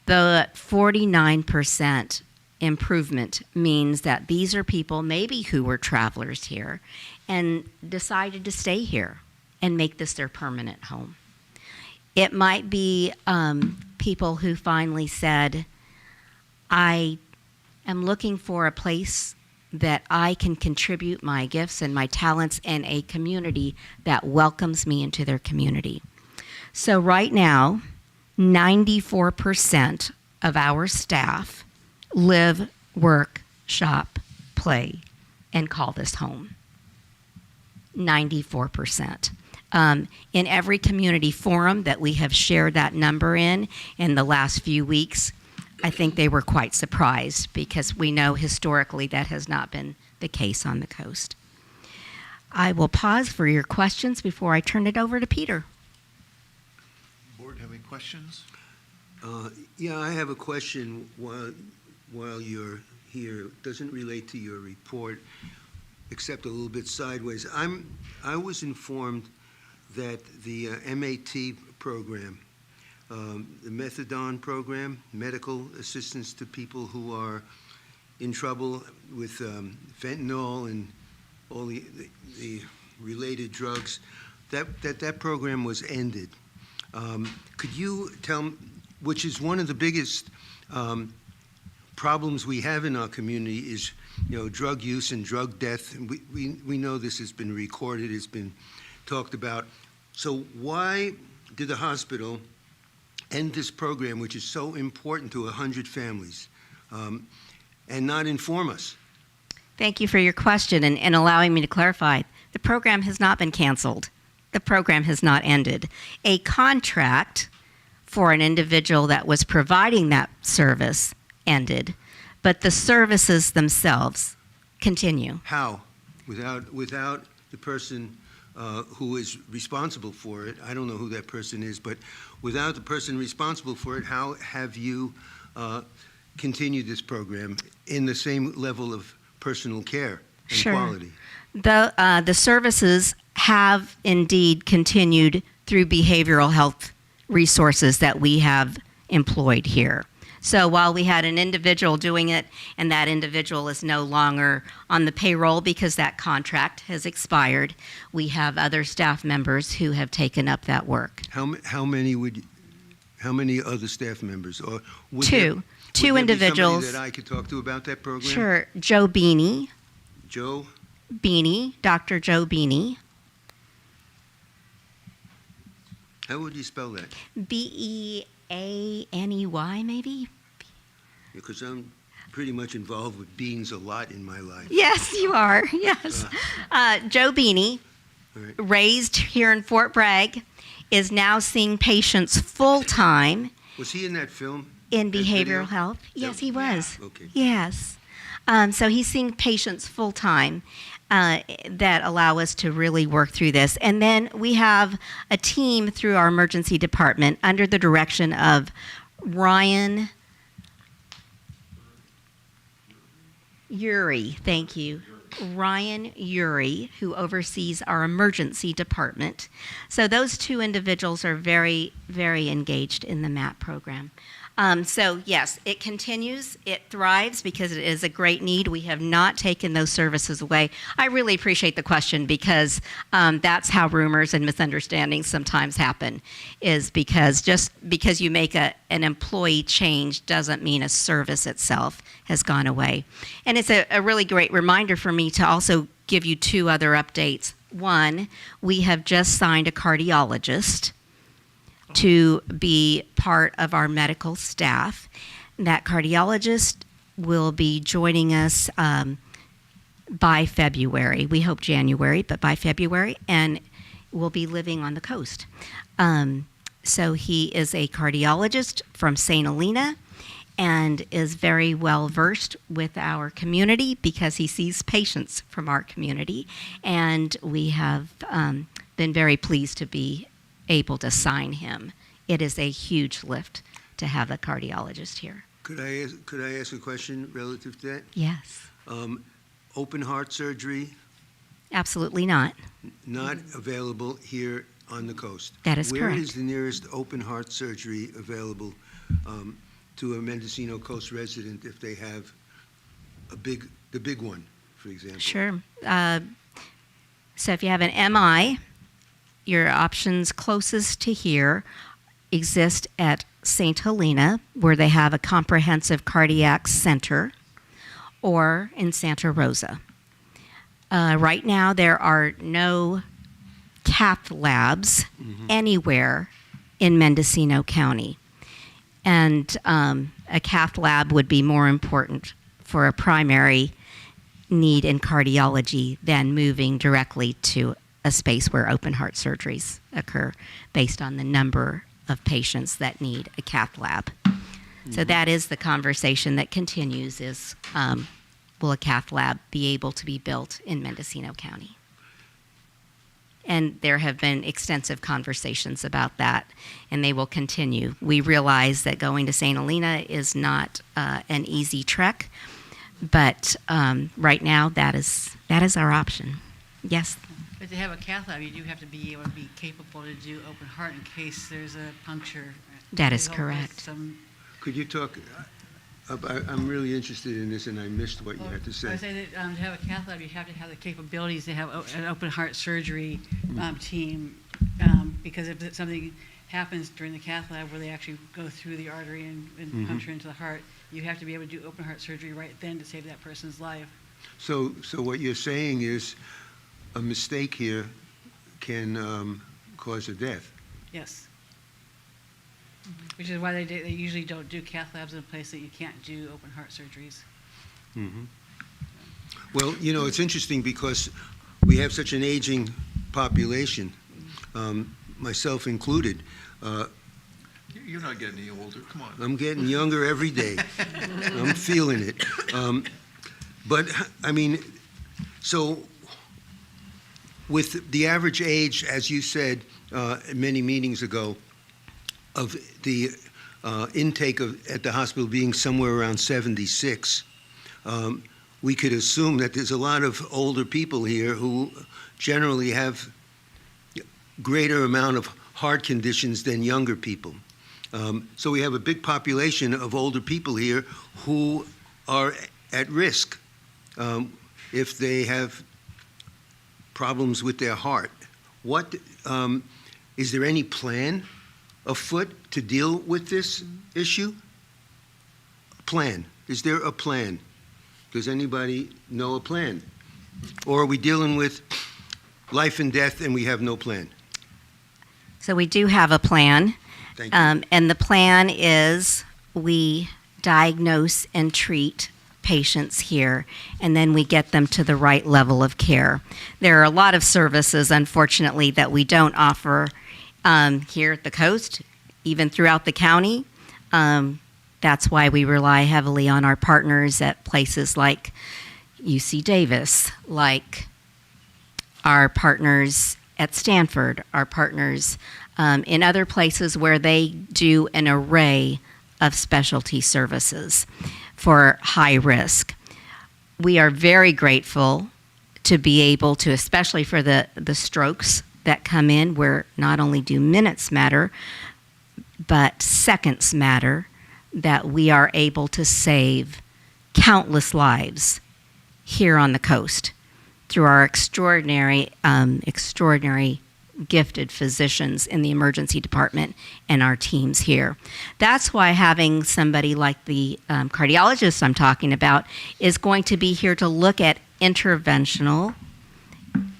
The 49% improvement means that these are people maybe who were travelers here and decided to stay here and make this their permanent home. It might be people who finally said, I am looking for a place that I can contribute my gifts and my talents in a community that welcomes me into their community. So right now, 94% of our staff live, work, shop, play, and call this home. 94%. In every community forum that we have shared that number in the last few weeks, I think they were quite surprised because we know historically that has not been the case on the coast. I will pause for your questions before I turn it over to Peter. Board, have any questions? Yeah, I have a question while you're here. It doesn't relate to your report, except a little bit sideways. I was informed that the MAT program, the methadone program, medical assistance to people who are in trouble with fentanyl and all the related drugs, that program was ended. Could you tell me, which is one of the biggest problems we have in our community is, drug use and drug death. And we know this has been recorded, it's been talked about. So why did the hospital end this program, which is so important to 100 families, and not inform us? Thank you for your question and allowing me to clarify. The program has not been canceled. The program has not ended. A contract for an individual that was providing that service ended, but the services themselves continue. How? Without the person who is responsible for it, I don't know who that person is, but without the person responsible for it, how have you continued this program in the same level of personal care and Sure. quality? The services have indeed continued through behavioral health resources that we have employed here. So while we had an individual doing it and that individual is no longer on the payroll because that contract has expired, we have other staff members who have taken up that work. How many other staff members? Or would Two there be individuals. somebody that I could talk to about that program? Sure. Joe Beanie, Joe? Dr. Joe Beanie, How would you spell that? Beaney maybe? Because I'm pretty much involved with beans a lot in my life. Yes, you are. Yes. Joe Beanie, All right. raised here in Fort Bragg, is now seeing patients full-time Was he in that film? in That video? behavioral health. Yes, he was. Okay. Yes. So he's seeing patients full-time that allow us to really work through this. And then we have a team through our emergency department under the direction of Ryan Uri. Thank you. Ryan Uri, who oversees our emergency department. So those two individuals are very, very engaged in the MAP program. So yes, it continues, it thrives because it is a great need. We have not taken those services away. I really appreciate the question because that's how rumors and misunderstandings sometimes happen, is because just because you make an employee change doesn't mean a service itself has gone away. And it's a really great reminder for me to also give you two other updates. One, we have just signed a cardiologist to be part of our medical staff. That cardiologist will be joining us by February. We hope January, but by February, and will be living on the coast. So he is a cardiologist from St. Helena and is very well versed with our community because he sees patients from our community. And we have been very pleased to be able to sign him. It is a huge lift to have a cardiologist here. Could I ask a question relative to that? Yes. Open heart surgery, Absolutely not. not available here on the coast. That is Where correct. is the nearest open heart surgery available to a Mendocino Coast resident if they have the big one, for example? Sure. So if you have an MI, your options closest to here exist at St. Helena, where they have a comprehensive cardiac center, or in Santa Rosa. Right now, there are no cath labs anywhere in Mendocino County. And a cath lab would be more important for a primary need in cardiology than moving directly to a space where open heart surgeries occur based on the number of patients that need a cath lab. So that is the conversation that continues is, will a cath lab be able to be built in Mendocino County? And there have been extensive conversations about that, and they will continue. We realize that going to St. Helena is not an easy trek, but right now that is our option. Yes? But to have a cath lab, you do have to be able to be capable to do open heart in case there's a puncture. That is We hope correct. there's some- Could you talk, I'm really interested in this, and I missed what you had to I say. would say that to have a cath lab, you have to have the capabilities to have an open heart surgery team, because if something happens during the cath lab where they actually go through the artery and puncture into the heart, you have to be able to do open heart surgery right then to save that person's life. So what you're saying is a mistake here can cause a death. Yes. Which is why they usually don't do cath labs in a place that you can't do open heart surgeries. Well, it's interesting because we have such an aging population, myself included. You're not getting any older, come on. I'm getting younger every day. I'm feeling it. But, I mean, so with the average age, as you said many meetings ago, of the intake at the hospital being somewhere around 76, we could assume that there's a lot of older people here who generally have greater amount of heart conditions than younger people. So we have a big population of older people here who are at risk if they have problems with their heart. What is there any plan afoot to deal with this issue? Plan. Is there a plan? Does anybody know a plan? Or are we dealing with life and death and we have no plan? So we do have a plan. Thank you. And the plan is we diagnose and treat patients here, and then we get them to the right level of care. There are a lot of services, unfortunately, that we don't offer here at the coast, even throughout the county. That's why we rely heavily on our partners at places like UC Davis, like our partners at Stanford, our partners in other places where they do an array of specialty services for high risk. We are very grateful to be able to, especially for the strokes that come in, where not only do minutes matter, but seconds matter. that we are able to save countless lives here on the coast through our extraordinary gifted physicians in the emergency department and our teams here. That's why having somebody like the cardiologist I'm talking about is going to be here to look at interventional,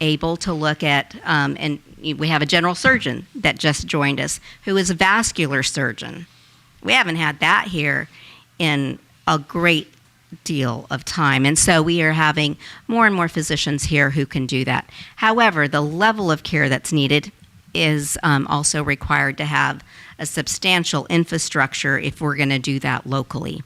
able to look at, and we have a general surgeon that just joined us who is a vascular surgeon. We haven't had that here in a great deal of time. And so we are having more and more physicians here who can do that. However, the level of care that's needed is also required to have a substantial infrastructure if we're going to do that locally.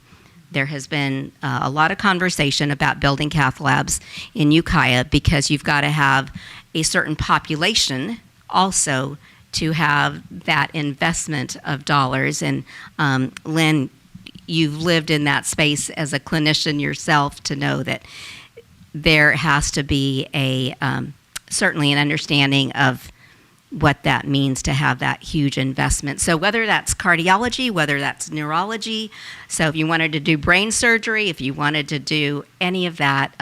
There has been a lot of conversation about building cath labs in Ukiah because you've got to have a certain population also to have that investment of dollars. And Lynn, you've lived in that space as a clinician yourself to know that there has to be certainly an understanding of what that means to have that huge investment. So whether that's cardiology, whether that's neurology, so if you wanted to do brain surgery, if you wanted to do any of that,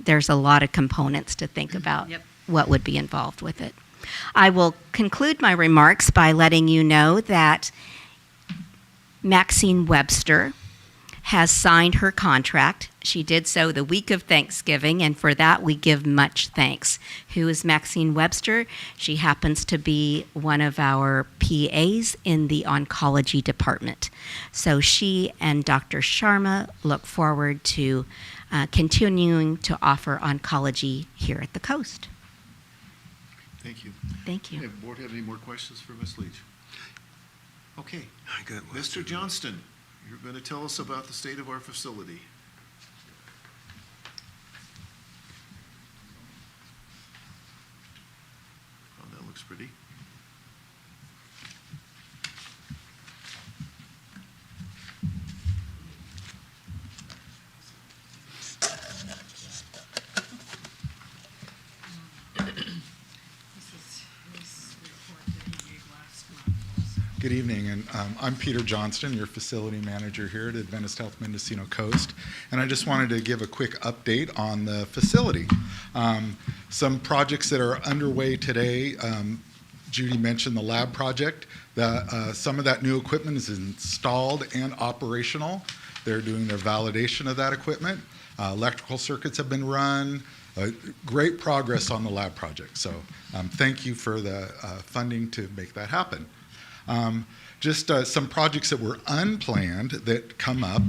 there's a lot of components to think about what would be involved with it. I will conclude my remarks by letting you know that Maxine Webster has signed her contract. She did so the week of Thanksgiving, and for that we give much thanks. Who is Maxine Webster? She happens to be one of our PAs in the oncology department. So she and Dr. Sharma look forward to continuing to offer oncology here at the coast. Thank you. Thank you. Hey, board have any more questions for Ms. Leach? Okay. I got one. Mr. Johnston, you're going to tell us about the state of our facility. Oh, that looks pretty. Good evening, and I'm Peter Johnston, your facility manager here at Adventist Health Mendocino Coast, and I just wanted to give a quick update on the facility. Some projects that are underway today, Judy mentioned the lab project. Some of that new equipment is installed and operational. They're doing their validation of that equipment. Electrical circuits have been run. Great progress on the lab project, so thank you for the funding to make that happen. Just some projects that were unplanned that come up,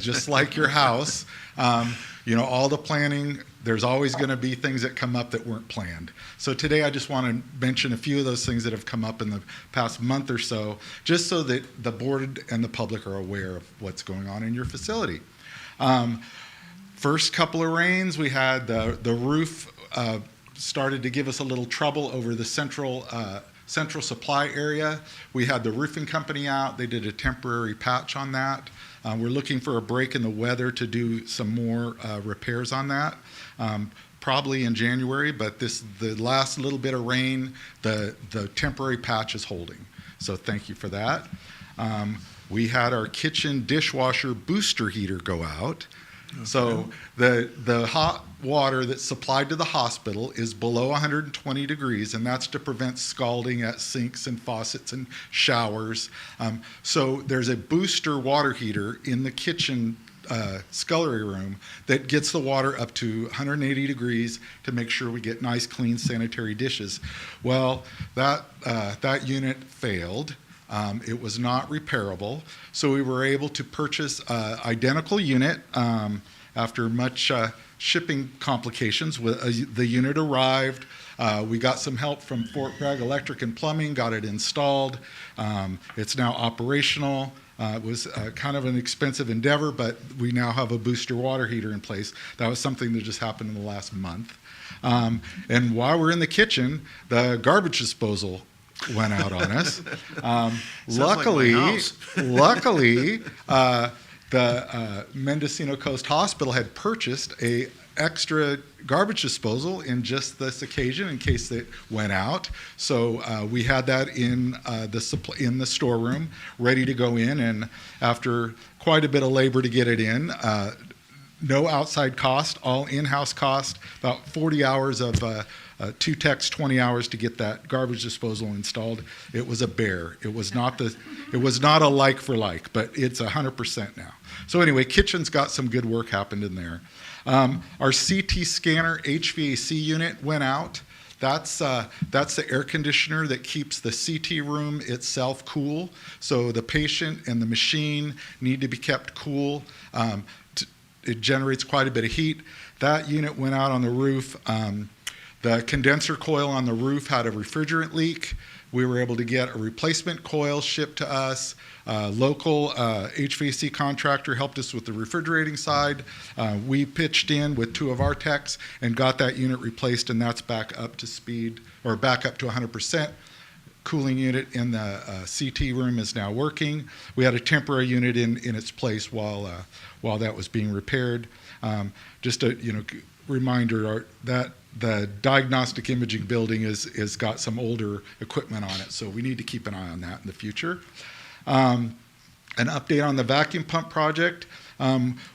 just like your house. All the planning, there's always going to be things that come up that weren't planned. So today I just want to mention a few of those things that have come up in the past month or so, just so that the board and the public are aware of what's going on in your facility. First couple of rains, we had the roof started to give us a little trouble over the central supply area. We had the roofing company out. They did a temporary patch on that. We're looking for a break in the weather to do some more repairs on that, probably in January, but the last little bit of rain, the temporary patch is holding. So thank you for that. We had our kitchen dishwasher booster heater go out. Okay. So the hot water that's supplied to the hospital is below 120 degrees, and that's to prevent scalding at sinks and faucets and showers. So there's a booster water heater in the kitchen scullery room that gets the water up to 180 degrees to make sure we get nice, clean, sanitary dishes. Well, that unit failed. It was not repairable, so we were able to purchase an identical unit after much shipping complications. The unit arrived. We got some help from Fort Bragg Electric and Plumbing, got it installed. It's now operational. It was kind of an expensive endeavor, but we now have a booster water heater in place. That was something that just happened in the last month. And while we're in the kitchen, the garbage disposal went out on us. Luckily, the Mendocino Coast Hospital had purchased a extra garbage disposal in just this occasion in case it went out. So we had that in the storeroom, ready to go in, and after quite a bit of labor to get it in, no outside cost, all in-house cost, about 40 hours of 2 techs, 20 hours to get that garbage disposal installed. It was a bear. It was not a like for like, but it's 100% now. So anyway, kitchen's got some good work happened in there. Our CT scanner HVAC unit went out. That's the air conditioner that keeps the CT room itself cool. So the patient and the machine need to be kept cool. It generates quite a bit of heat. That unit went out on the roof. The condenser coil on the roof had a refrigerant leak. We were able to get a replacement coil shipped to us. Local HVAC contractor helped us with the refrigerating side. We pitched in with 2 of our techs and got that unit replaced, and that's back up to speed, or back up to 100%. Cooling unit in the CT room is now working. We had a temporary unit in its place while that was being repaired. Just a reminder that the diagnostic imaging building is got some older equipment on it, so we need to keep an eye on that in the future. An update on the vacuum pump project.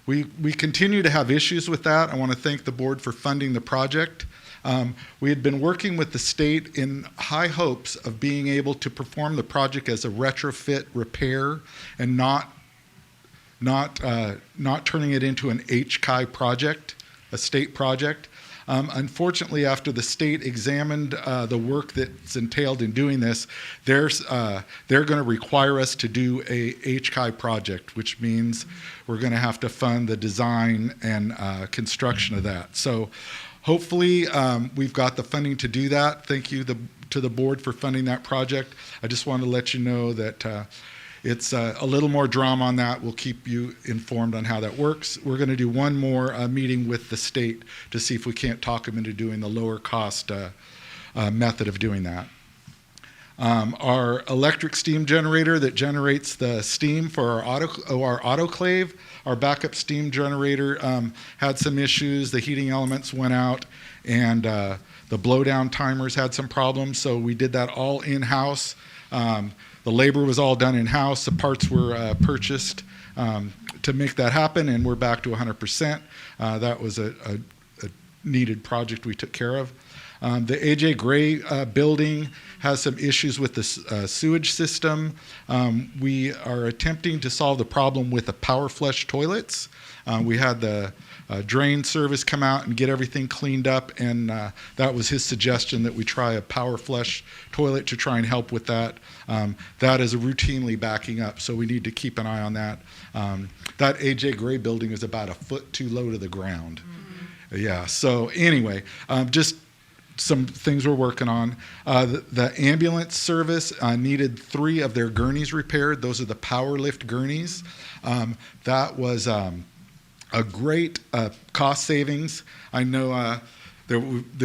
We continue to have issues with that. I want to thank the board for funding the project. We had been working with the state in high hopes of being able to perform the project as a retrofit repair and not turning it into an HCI project, a state project. Unfortunately, after the state examined the work that's entailed in doing this, they're going to require us to do a HCI project, which means we're going to have to fund the design and construction of that. So hopefully we've got the funding to do that. Thank you to the board for funding that project. I just wanted to let you know that it's a little more drama on that. We'll keep you informed on how that works. We're going to do one more meeting with the state to see if we can't talk them into doing the lower cost method of doing that. Our electric steam generator that generates the steam for our autoclave, our backup steam generator had some issues. The heating elements went out, and the blowdown timers had some problems, so we did that all in-house. The labor was all done in-house. The parts were purchased to make that happen, and we're back to 100%. That was a needed project we took care of. The A.J. Gray building has some issues with the sewage system. We are attempting to solve the problem with the power flush toilets. We had the drain service come out and get everything cleaned up, and that was his suggestion that we try a power flush toilet to try and help with that. That is routinely backing up, so we need to keep an eye on that. That A.J. Gray building is about a foot too low to the ground. Mm-hmm. Yeah, so anyway, just some things we're working on. The ambulance service needed 3 of their gurneys repaired. Those are the power lift gurneys. That was a great cost savings. I know there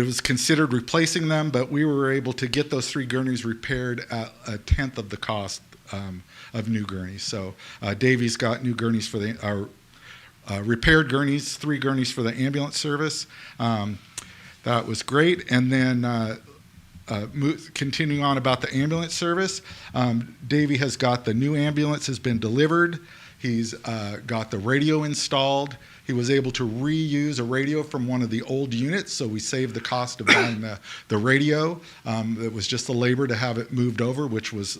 was considered replacing them, but we were able to get those 3 gurneys repaired at 1/10 of the cost of new gurneys. So Davy's got new gurneys for our repaired gurneys, 3 gurneys for the ambulance service. That was great. And then continuing on about the ambulance service, Davy has got the new ambulance has been delivered. He's got the radio installed. He was able to reuse a radio from one of the old units, so we saved the cost of buying the radio. It was just the labor to have it moved over, which was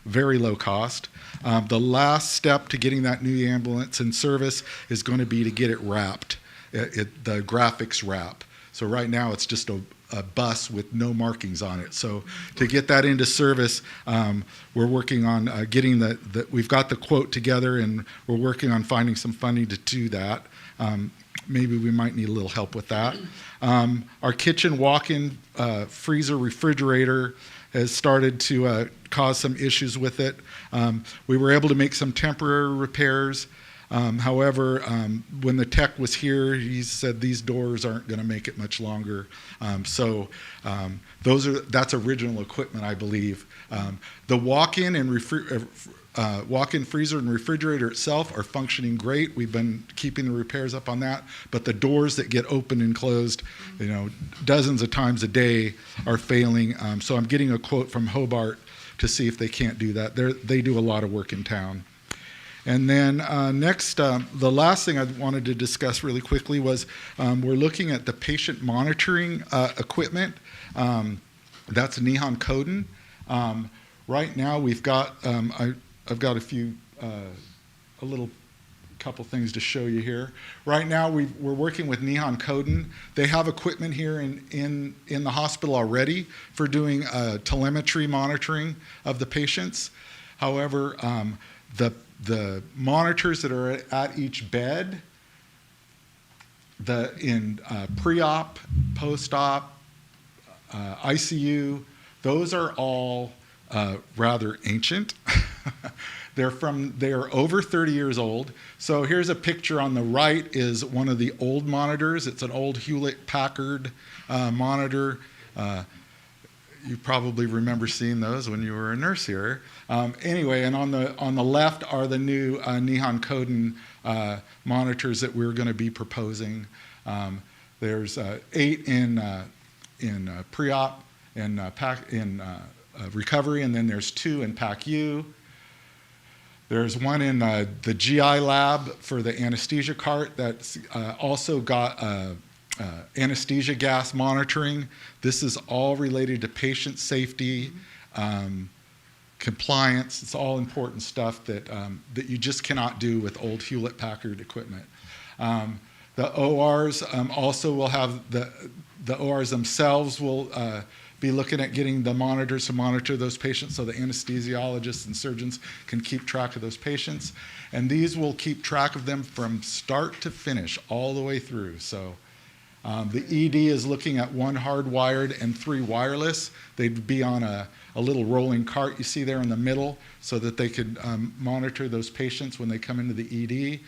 very low cost. The last step to getting that new ambulance in service is going to be to get it wrapped, the graphics wrap. So right now it's just a bus with no markings on it. So to get that into service, we're working on getting we've got the quote together, and we're working on finding some funding to do that. Maybe we might need a little help with that. Our kitchen walk-in freezer refrigerator has started to cause some issues with it. We were able to make some temporary repairs. However, when the tech was here, he said these doors aren't going to make it much longer. That's original equipment, I believe. The walk-in and walk-in freezer and refrigerator itself are functioning great. We've been keeping the repairs up on that, but the doors that get opened and closed, dozens of times a day are failing. So I'm getting a quote from Hobart to see if they can't do that. They do a lot of work in town. And then next, the last thing I wanted to discuss really quickly was we're looking at the patient monitoring equipment. That's Nihon Koden. Right now, we've got I've got a little couple things to show you here. Right now, we're working with Nihon Koden. They have equipment here in the hospital already for doing telemetry monitoring of the patients. However, the monitors that are at each bed, in pre-op, post-op, ICU, those are all rather ancient. They're over 30 years old. So here's a picture on the right is one of the old monitors. It's an old Hewlett-Packard monitor. You probably remember seeing those when you were a nurse here. Anyway, and on the left are the new Nihon Koden monitors that we're going to be proposing. There's 8 in pre-op and recovery, and then there's 2 in PACU. There's one in the GI lab for the anesthesia cart that's also got anesthesia gas monitoring. This is all related to patient safety, compliance. It's all important stuff that you just cannot do with old Hewlett-Packard equipment. The ORs also will have the ORs themselves will be looking at getting the monitors to monitor those patients so the anesthesiologists and surgeons can keep track of those patients. And these will keep track of them from start to finish all the way through. So the ED is looking at 1 hardwired and 3 wireless. They'd be on a little rolling cart you see there in the middle so that they could monitor those patients when they come into the ED.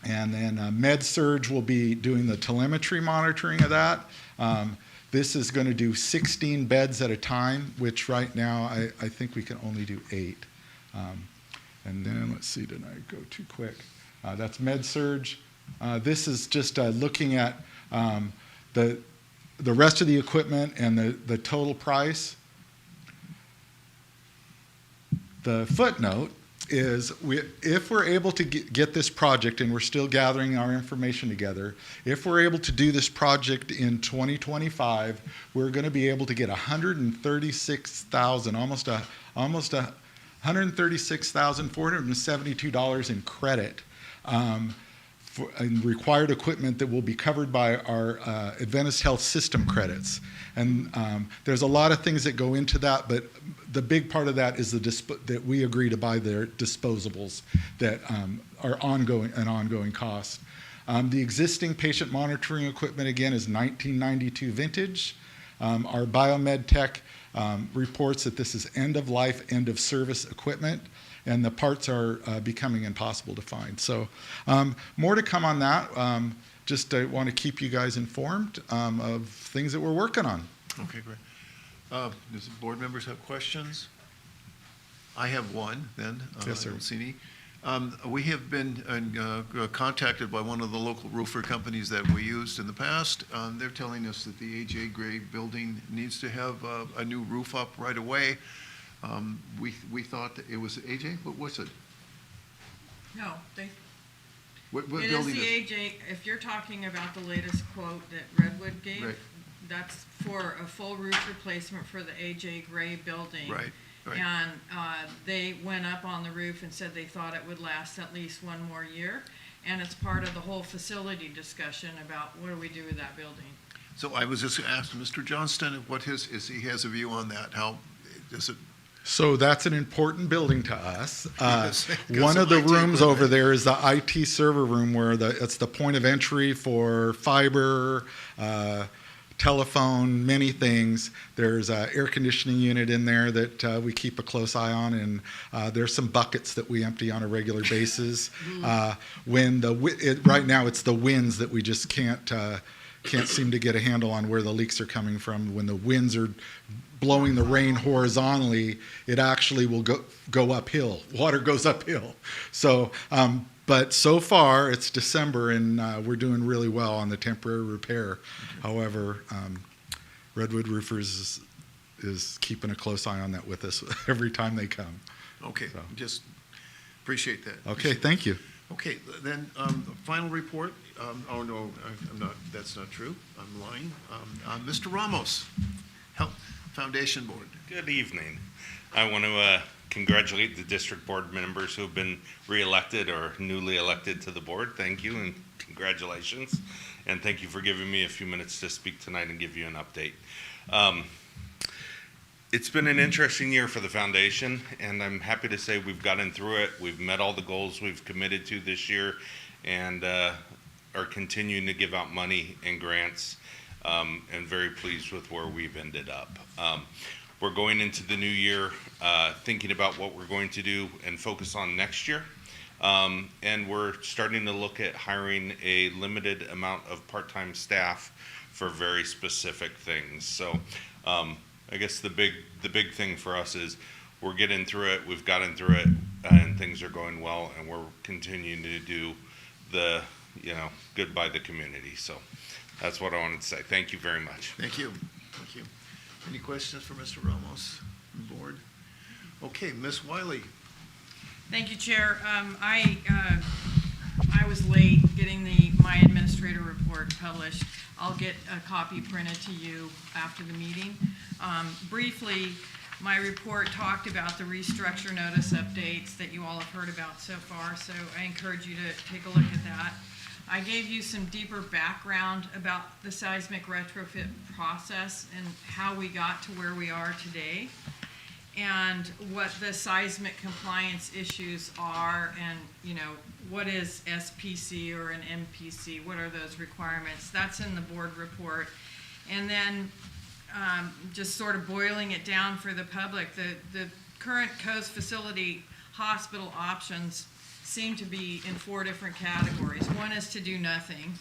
And then Med-Surg will be doing the telemetry monitoring of that. This is going to do 16 beds at a time, which right now I think we can only do 8. And then, let's see, did I go too quick? That's Med-Surg. This is just looking at the rest of the equipment and the total price. The footnote is if we're able to get this project, and we're still gathering our information together, if we're able to do this project in 2025, we're going to be able to get $136,000, almost $136,472 in credit for required equipment that will be covered by our Adventist Health System credits. And there's a lot of things that go into that, but the big part of that is that we agree to buy their disposables that are an ongoing cost. The existing patient monitoring equipment, again, is 1992 vintage. Our biomed tech reports that this is end-of-life, end-of-service equipment, and the parts are becoming impossible to find. So more to come on that. Just want to keep you guys informed of things that we're working on. Okay, great. Does the board members have questions? I have one then. Yes, sir. Rossini. We have been contacted by one of the local roofer companies that we used in the past. They're telling us that the A.J. Gray building needs to have a new roof up right away. We thought that it was A.J., but what's it? No, What it is building the is? AJ, if you're talking about the latest quote that Redwood gave, Right. that's for a full roof replacement for the AJ Gray building. Right, right. And they went up on the roof and said they thought it would last at least 1 more year. And it's part of the whole facility discussion about what do we do with that building. So I was just asked Mr. Johnston what he has a view on that. How does it? So that's an important building to us. Yes, One of the IT rooms equipment. over there is the IT server room where it's the point of entry for fiber, telephone, many things. There's an air conditioning unit in there that we keep a close eye on, and there's some buckets that we empty on a regular basis. Right now it's the winds that we just can't seem to get a handle on where the leaks are coming from. When the winds are blowing the rain horizontally, it actually will go uphill. Water goes uphill. So, but so far it's December, and we're doing really well on the temporary repair. However, Redwood Roofers is keeping a close eye on that with us every time they come. Okay, So. just appreciate that. Okay, thank you. Okay, then, the final report, oh no, I'm not, that's not true, I'm lying. Mr. Ramos, Health Foundation Board. Good evening. I want to congratulate the district board members who have been reelected or newly elected to the board. Thank you and congratulations. And thank you for giving me a few minutes to speak tonight and give you an update. It's been an interesting year for the foundation, and I'm happy to say we've gotten through it. We've met all the goals we've committed to this year, and are continuing to give out money and grants, and very pleased with where we've ended up. We're going into the new year thinking about what we're going to do and focus on next year. And we're starting to look at hiring a limited amount of part-time staff for very specific things. So I guess the big thing for us is we're getting through it, we've gotten through it, and things are going well, and we're continuing to do the, good by the community. So that's what I wanted to say. Thank you very much. Thank you, thank you. Any questions for Mr. Ramos, board? Okay, Ms. Wiley. Thank you, Chair. I was late getting my administrator report published. I'll get a copy printed to you after the meeting. Briefly, my report talked about the restructure notice updates that you all have heard about so far, so I encourage you to take a look at that. I gave you some deeper background about the seismic retrofit process and how we got to where we are today, and what the seismic compliance issues are, and what is SPC or an MPC, what are those requirements. That's in the board report. And then just sort of boiling it down for the public, the current Coast facility hospital options seem to be in 4 different categories. One is to do nothing,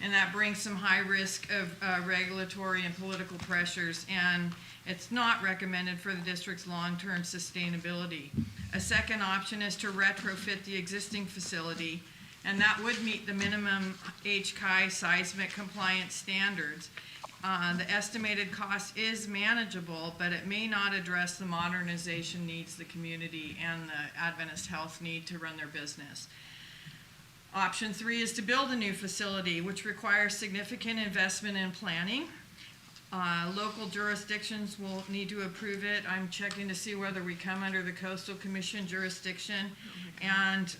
and that brings some high risk of regulatory and political pressures, and it's not recommended for the district's long-term sustainability. A second option is to retrofit the existing facility, and that would meet the minimum HCI seismic compliance standards. The estimated cost is manageable, but it may not address the modernization needs the community and the Adventist Health need to run their business. Option 3 is to build a new facility, which requires significant investment in planning. Local jurisdictions will need to approve it. I'm checking to see whether we come under the Coastal Commission jurisdiction, and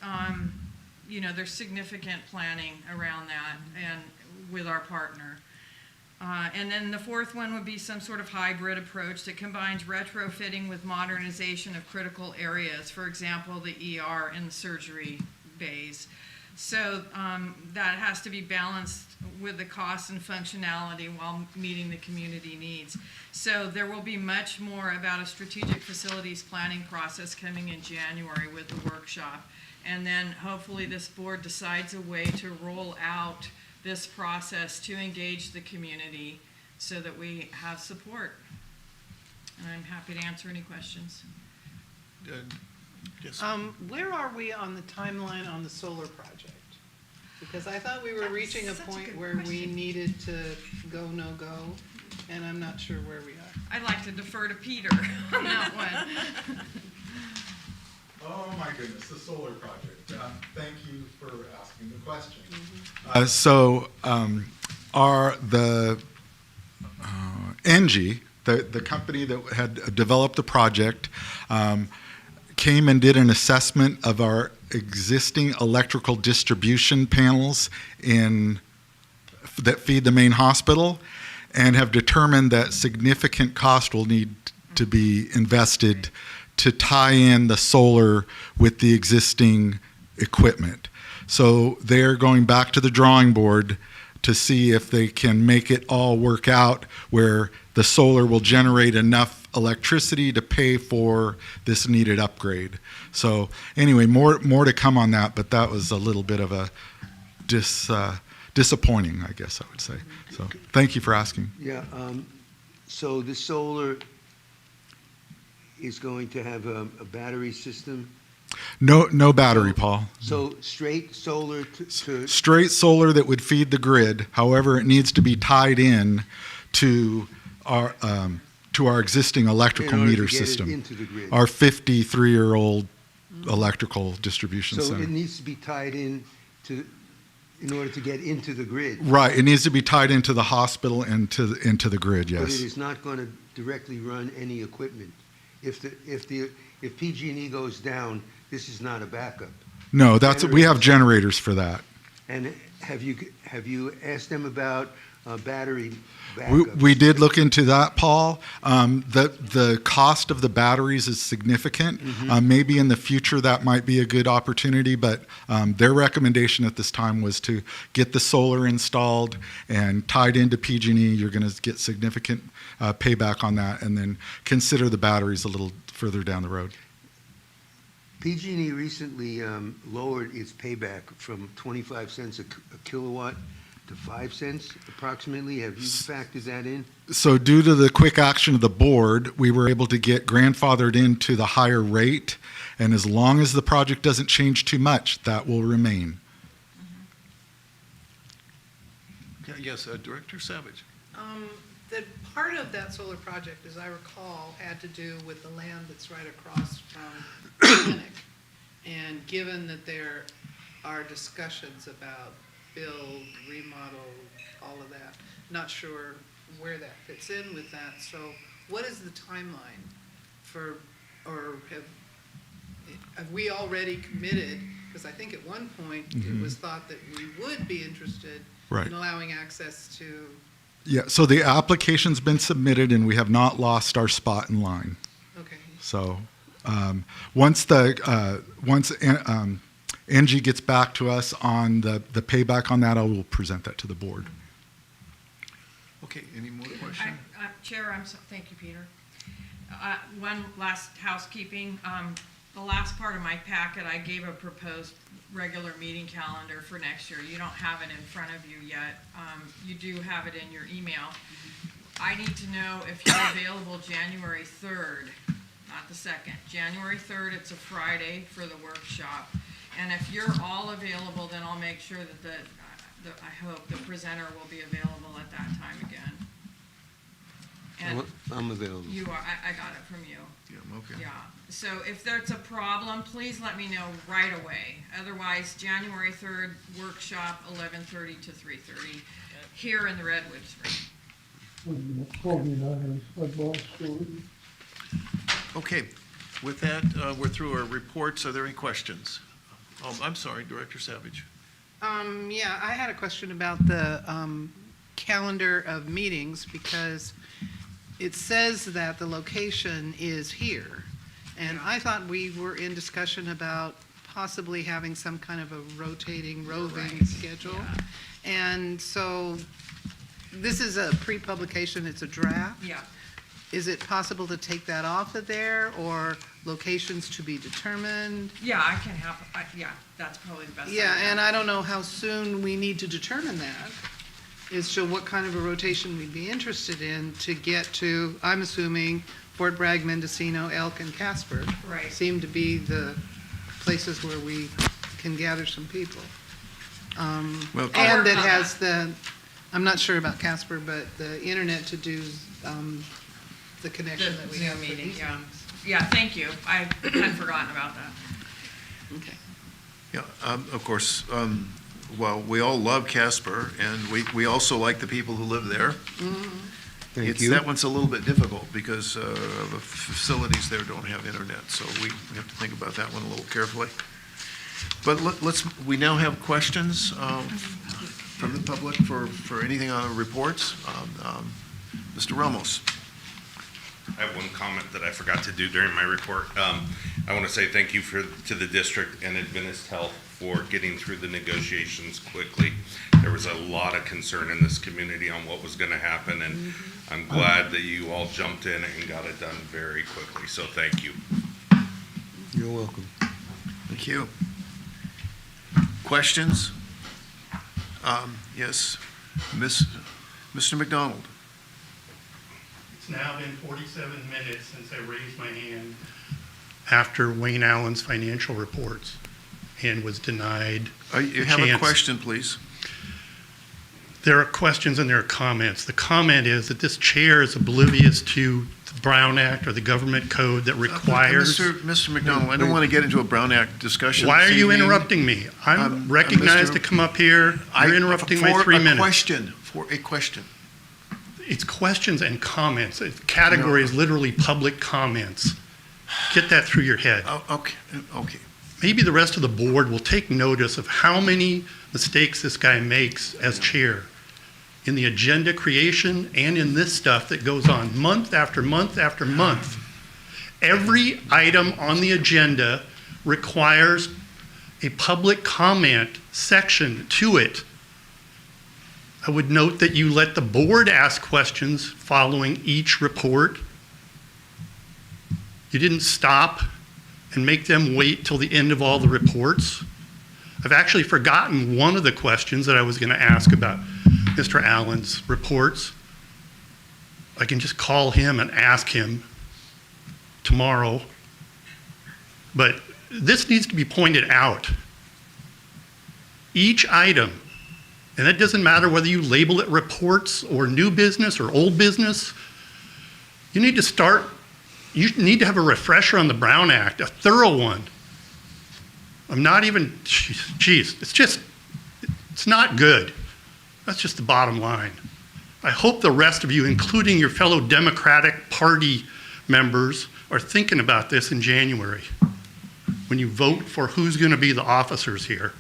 there's significant planning around that and with our partner. And then the fourth one would be some sort of hybrid approach that combines retrofitting with modernization of critical areas, for example, the ER and the surgery bays. So that has to be balanced with the cost and functionality while meeting the community needs. So there will be much more about a strategic facilities planning process coming in January with the workshop. And then hopefully this board decides a way to roll out this process to engage the community so that we have support. And I'm happy to answer any questions. Yes. Where are we on the timeline on the solar project? Because I thought we were reaching a point where we needed to go, no go, and I'm not sure where we are. I'd like to defer to Peter on that one. Oh my goodness, the solar project. Thank you for asking the question. Engie, the company that had developed the project, came and did an assessment of our existing electrical distribution panels that feed the main hospital, and have determined that significant cost will need to be invested to tie in the solar with the existing equipment. So they're going back to the drawing board to see if they can make it all work out where the solar will generate enough electricity to pay for this needed upgrade. So anyway, more to come on that, but that was a little bit of a disappointing, I guess I would say. So thank you for asking. Yeah, so the solar is going to have a battery system? No battery, Paul. So straight solar to Straight solar that would feed the grid. However, it needs to be tied in to our existing electrical in order meter to get it system. into the grid. Our 53-year-old electrical distribution So center. it needs to be tied in order to get into the grid. Right. It needs to be tied into the hospital and into the grid. But it Yes. is not going to directly run any equipment. If PG&E goes down, this is not a backup. No, we have generators for that. And have you asked them about battery backup? We did look into that, Paul. The cost of the batteries is significant. Maybe in the future that might be a good opportunity, but their recommendation at this time was to get the solar installed and tied into PG&E. You're going to get significant payback on that, and then consider the batteries a little further down the road. PG&E recently lowered its payback from 25 cents a kilowatt to 5 cents approximately. Have you factored that in? So due to the quick action of the board, we were able to get grandfathered into the higher rate, and as long as the project doesn't change too much, that will remain. Yes, Director Savage. The part of that solar project, as I recall, had to do with the land that's right across from the clinic. And given that there are discussions about build, remodel, all of that, not sure where that fits in with that. So what is the timeline for, or have we already committed? Because I think at one point it was thought that we would be interested in allowing access to. Yeah, so the application's been submitted and we have not lost our spot in line. Okay. So once Angie gets back to us on the payback on that, I will present that to the board. Okay, any more questions? Chair, thank you, Peter. One last housekeeping. The last part of my packet, I gave a proposed regular meeting calendar for next year. You don't have it in front of you yet. You do have it in your email. I need to know if you're available January 3rd, not the 2nd. January 3rd, it's a Friday for the workshop. And if you're all available, then I'll make sure that I hope the presenter will be available at that time again. And I'm available. you are, I got it from you. Yeah, okay. Yeah, so if there's a problem, please let me know right away. Otherwise, January 3rd, workshop, 11:30 to 3:30, here in the Redwoods room. Okay, with that, we're through our reports. Are there any questions? I'm sorry, Director Savage. Yeah, I had a question about the calendar of meetings, because it says that the location is here. And I thought we were in discussion about possibly having some kind of a roving schedule. Yeah. And so this is a pre-publication, it's a draft. Yeah. Is it possible to take that off of there, or locations to be determined? Yeah, I can have, yeah, that's probably the best. Yeah, idea. and I don't know how soon we need to determine that, as to what kind of a rotation we'd be interested in to get to, I'm assuming, Fort Bragg, Mendocino, Elk, and Casper. Right. Seem to be the places where we can gather some people. Well, And that has the, I'm not sure about Casper, but the internet to do the connection that we Zoom have for meeting, these yeah. meetings. Yeah, thank you. I had forgotten about that. Okay. Yeah, of course, well, we all love Casper, and we also like the people who live there. Thank you. That one's a little bit difficult because the facilities there don't have internet, so we have to think about that one a little carefully. But we now have questions from the public for anything on the reports. Mr. Ramos. I have one comment that I forgot to do during my report. I want to say thank you to the district and Adventist Health for getting through the negotiations quickly. There was a lot of concern in this community on what was going to happen, and I'm glad that you all jumped in and got it done very quickly, so thank you. You're welcome. Thank you. Questions? Yes, Mr. McDonald. It's now been 47 minutes since I raised my hand after Wayne Allen's financial reports and was denied You the have a chance. question, please. There are questions and there are comments. The comment is that this chair is oblivious to the Brown Act or the government code that requires. Mr. McDonald, I don't want to get into a Brown Act discussion. Why this are you evening. interrupting me? I'm recognized Mr. to come up here. You're interrupting my 3 minutes. For a question. It's questions and comments. The category is literally public comments. Get that through your head. Okay. Maybe the rest of the board will take notice of how many mistakes this guy makes as chair in the agenda creation and in this stuff that goes on month after month after month. Every item on the agenda requires a public comment section to it. I would note that you let the board ask questions following each report. You didn't stop and make them wait till the end of all the reports. I've actually forgotten one of the questions that I was going to ask about Mr. Allen's reports. I can just call him and ask him tomorrow. But this needs to be pointed out. Each item, and it doesn't matter whether you label it reports or new business or old business, you need to have a refresher on the Brown Act, a thorough one. I'm not even, geez, it's not good. That's just the bottom line. I hope the rest of you, including your fellow Democratic Party members, are thinking about this in January when you vote for who's going to be the officers here.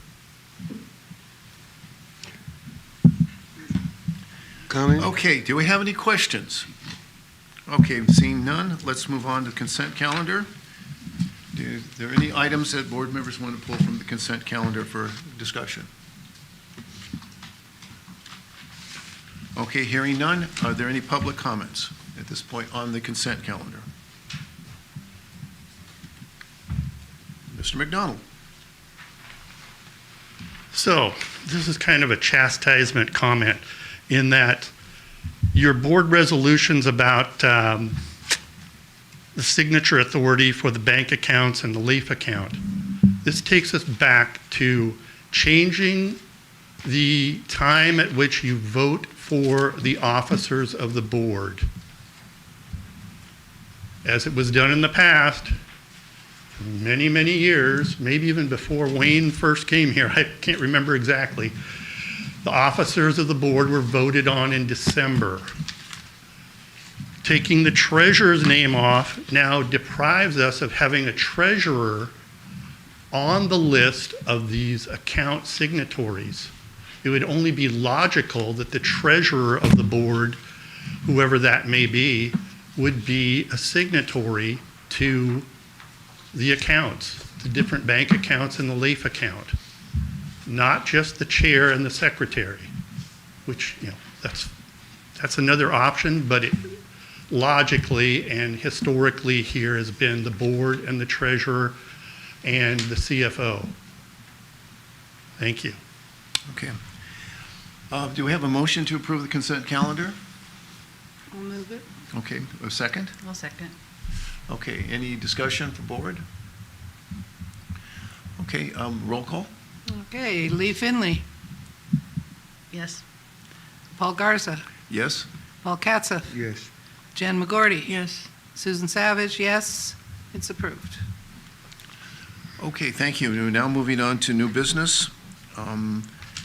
Comment? Okay, do we have any questions? Okay, seeing none, let's move on to consent calendar. Are there any items that board members want to pull from the consent calendar for discussion? Okay, hearing none, are there any public comments at this point on the consent calendar? Mr. McDonald. So, this is kind of a chastisement comment in that your board resolutions about the signature authority for the bank accounts and the LEAF account. This takes us back to changing the time at which you vote for the officers of the board. As it was done in the past, for many, many years, maybe even before Wayne first came here, I can't remember exactly, the officers of the board were voted on in December. Taking the treasurer's name off now deprives us of having a treasurer on the list of these account signatories. It would only be logical that the treasurer of the board, whoever that may be, would be a signatory to the accounts, the different bank accounts and the LEAF account, not just the chair and the secretary, which, that's another option, but it logically and historically here has been the board and the treasurer and the CFO. Thank you. Okay. Do we have a motion to approve the consent calendar? I'll move it. Okay, a second? I'll second. Okay, any discussion for board? Okay, roll call? Okay, Lee Finley, Yes. Paul Garza, Yes? Paul Katza, Yes. Jen McGordy, Yes. Susan Savage, yes, it's approved. Okay, thank you. We're now moving on to new business.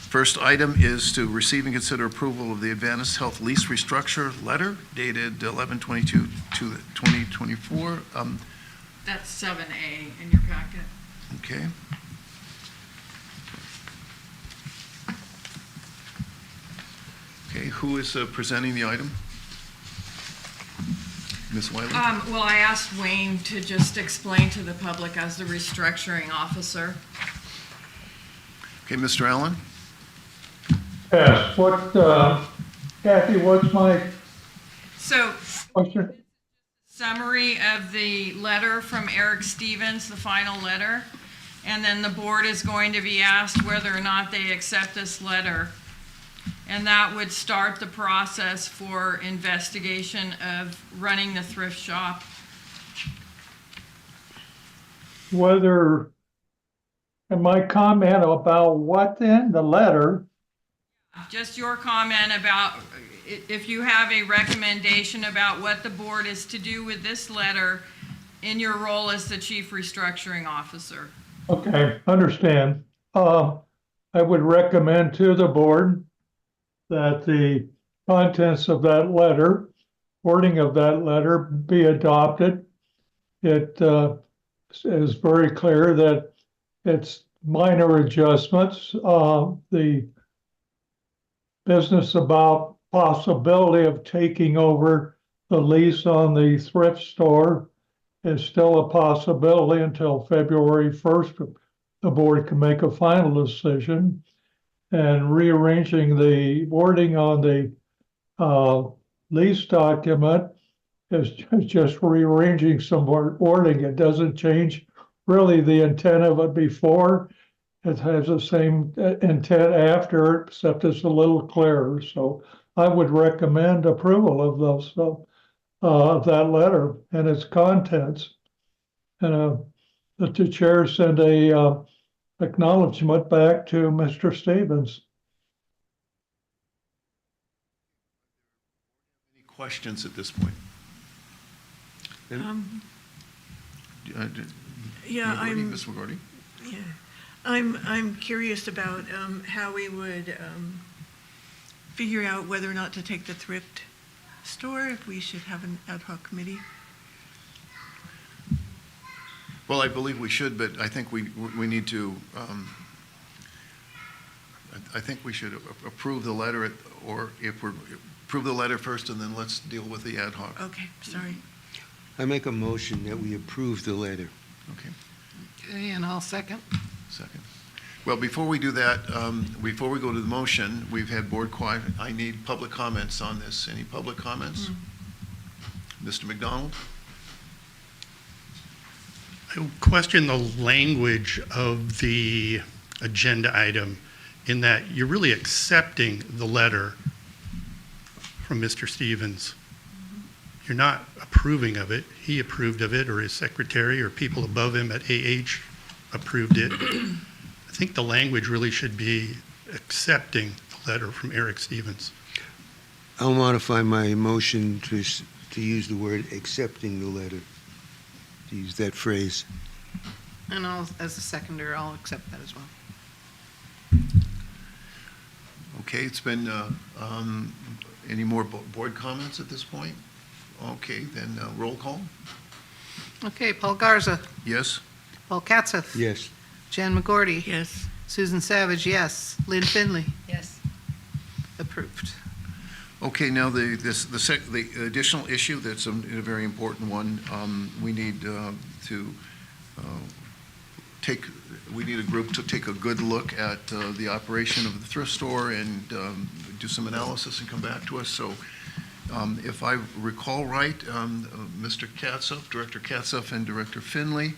First item is to receive and consider approval of the Adventist Health Lease Restructure Letter dated 11/22/2024. That's 7A in your packet. Okay. Okay, who is presenting the item? Ms. Wiley? Well, I asked Wayne to just explain to the public as the restructuring officer. Okay, Mr. Allen? Yes, Kathy, what's my So, question? summary of the letter from Eric Stevens, the final letter, and then the board is going to be asked whether or not they accept this letter. And that would start the process for investigation of running the thrift shop. Whether, and my comment about what then, the letter, Just your comment about if you have a recommendation about what the board is to do with this letter in your role as the chief restructuring officer. okay, understand. I would recommend to the board that the contents of that letter, wording of that letter be adopted. It is very clear that it's minor adjustments. The business about possibility of taking over the lease on the thrift store is still a possibility until February 1st. The board can make a final decision, and rearranging the wording on the lease document is just rearranging some wording. It doesn't change really the intent of it before. It has the same intent after, except it's a little clearer. So I would recommend approval of those, of that letter and its contents. And the chair send a acknowledgement back to Mr. Stevens. Any questions at this point? Yeah, McGordy, Ms. McGordy? Yeah, I'm curious about how we would figure out whether or not to take the thrift store, if we should have an ad hoc committee. Well, I believe we should, but I think we need to, I think we should approve the letter, or if we're, approve the letter first and then let's deal with the ad hoc. Okay, sorry. I make a motion that we approve the letter. Okay, Okay, and I'll second. second. Well, before we do that, before we go to the motion, we've had board quiet. I need public comments on this. Any public comments? Mr. McDonald? I question the language of the agenda item in that you're really accepting the letter from Mr. Stevens. You're not approving of it. He approved of it, or his secretary or people above him at AH approved it. I think the language really should be accepting the letter from Eric Stevens. I'll modify my motion to use the word accepting the letter, to use that phrase. And I'll, as a seconder, I'll accept that as well. Okay, it's been, any more board comments at this point? Okay, then roll call. Okay, Paul Garza, Yes? Paul Katzef. Yes. Jan McGordy. Yes. Susan Savage, yes. Lynn Finley, Yes. approved. Okay, now the additional issue that's a very important one, we need we need a group to take a good look at the operation of the thrift store and do some analysis and come back to us. So if I recall right, Mr. Katzoff, Director Katzoff and Director Finley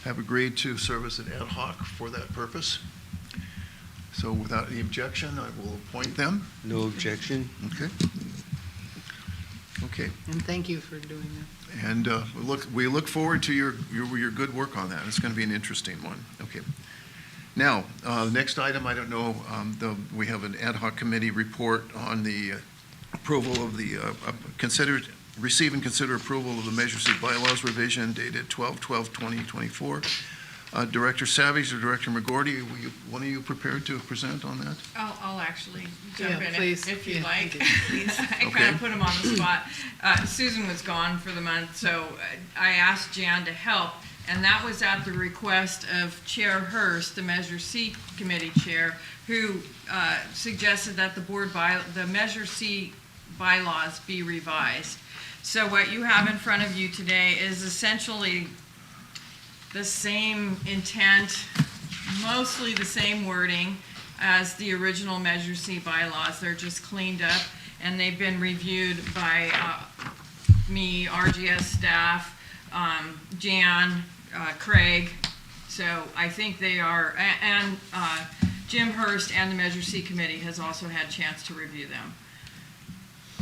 have agreed to serve as an ad hoc for that purpose. So without any objection, I will appoint them. No objection. Okay. Okay. And thank you for doing that. And we look forward to your good work on that. It's going to be an interesting one. Okay. Now, next item, I don't know, we have an ad hoc committee report on the approval of the, receive and consider approval of the Measure C bylaws revision dated 12/12/2024. Director Savage or Director McGordy, one of you prepared to present on that? I'll actually jump Yeah, in please. if you'd Yeah, like. please. I Okay. kind of put him on the spot. Susan was gone for the month, so I asked Jan to help, and that was at the request of Chair Hurst, the Measure C Committee Chair, who suggested that the Measure C bylaws be revised. So what you have in front of you today is essentially the same intent, mostly the same wording as the original Measure C bylaws. They're just cleaned up, and they've been reviewed by me, RGS staff, Jan, Craig. So I think they are, and Jim Hurst and the Measure C committee has also had a chance to review them.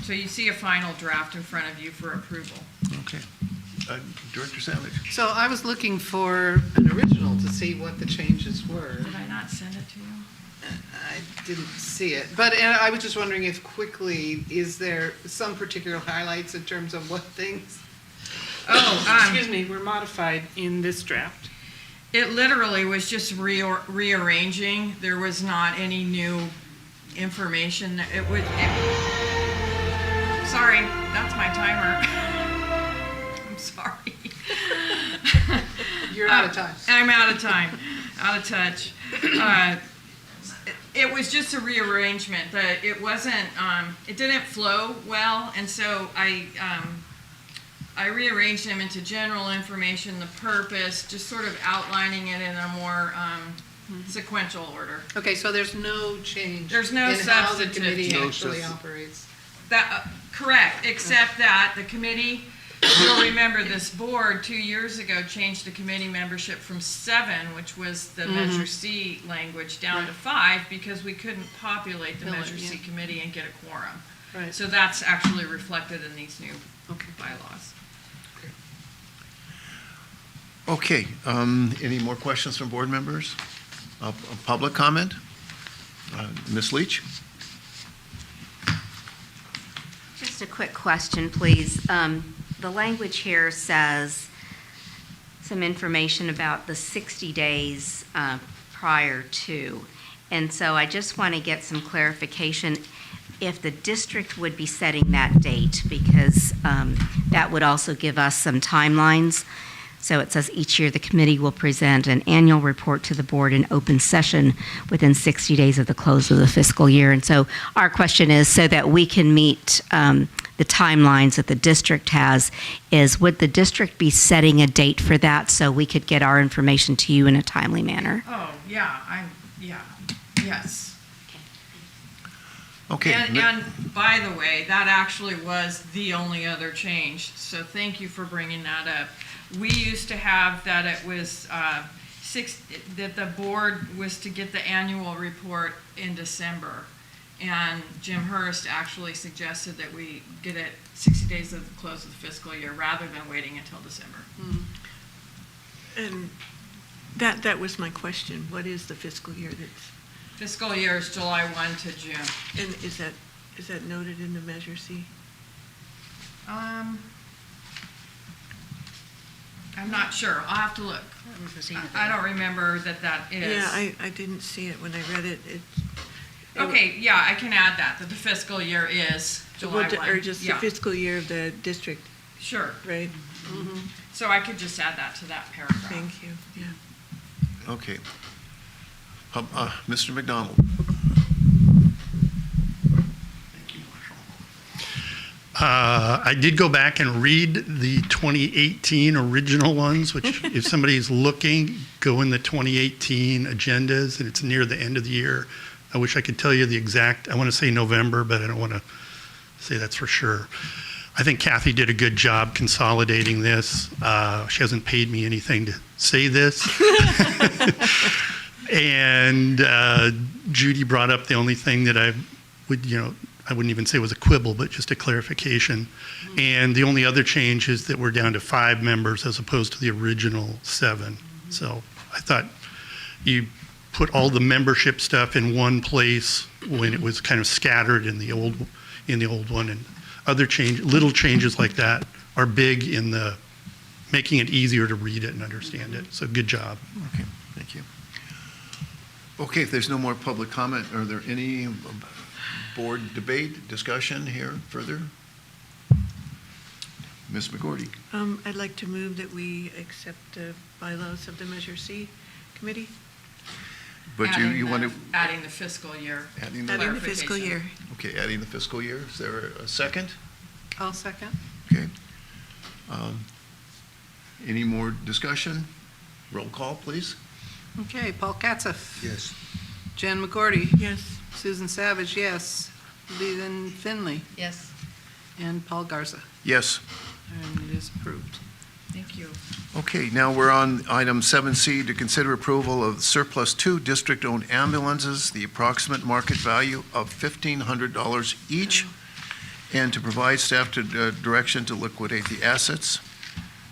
So you see a final draft in front of you for approval. Okay. Director Savage? So I was looking for an original to see what the changes were. Did I not send it to you? I didn't see it, but and I was just wondering if quickly, is there some particular highlights in terms of what things? Excuse me, were modified in this draft? It literally was just rearranging. There was not any new information. Sorry, that's my timer. I'm sorry. You're out of time. I'm out of time, out of touch. It was just a rearrangement. It wasn't, it didn't flow well, and so I rearranged them into general information, the purpose, just sort of outlining it in a more sequential order. Okay, so there's no change. There's no in how the substantive committee change. actually operates. That, correct, except that the committee, you'll remember this board 2 years ago changed the committee membership from 7, which was the Measure C language, down to 5 because we couldn't populate the Measure C committee and get a quorum. Right. So that's actually reflected in these new bylaws. Okay, any more questions from board members? Public comment? Ms. Leach? Just a quick question, please. The language here says some information about the 60 days prior to. And so I just want to get some clarification if the district would be setting that date, because that would also give us some timelines. So it says each year the committee will present an annual report to the board in open session within 60 days of the close of the fiscal year. And so our question is, so that we can meet the timelines that the district has, is would the district be setting a date for that so we could get our information to you in a timely manner? Oh, yeah, yes. Okay. And by the way, that actually was the only other change, so thank you for bringing that up. We used to have that it was that the board was to get the annual report in December. And Jim Hurst actually suggested that we get it 60 days of the close of the fiscal year rather than waiting until December. And that was my question. What is the fiscal year that's? Fiscal year is July 1 to June. And is that noted in the Measure C? I'm not sure. I'll have to look. I don't remember that is. Yeah, I didn't see it when I read it. Okay, yeah, I can add that the fiscal year is July 1. Or just the fiscal year of the district. Sure. Right? So I could just add that to that paragraph. Thank you, yeah. Okay. Mr. McDonald? I did go back and read the 2018 original ones, which if somebody's looking, go in the 2018 agendas, and it's near the end of the year. I wish I could tell you the exact, I want to say November, but I don't want to say that's for sure. I think Kathy did a good job consolidating this. She hasn't paid me anything to say this. And Judy brought up the only thing that I would, I wouldn't even say was a quibble, but just a clarification. And the only other change is that we're down to 5 members as opposed to the original 7. So I thought you put all the membership stuff in one place when it was kind of scattered in the old one, and other little changes like that are big in the making it easier to read it and understand it. So good job. Okay, thank you. Okay, if there's no more public comment, are there any board debate, discussion here further? Ms. McGordy? I'd like to move that we accept the bylaws of the Measure C committee. But you want to? Adding the fiscal year. Adding the fiscal year. Okay, adding the fiscal year. Is there a second? I'll second. Okay. Any more discussion? Roll call, please. Okay, Paul Katzif. Yes. Jan McGorty. Yes. Susan Savage, yes. Leland Finley. Yes. And Paul Garza. Yes. And it is approved. Thank you. Okay, now we're on item 7C, to consider approval of surplus 2 district-owned ambulances, the approximate market value of $1,500 each, and to provide staff direction to liquidate the assets.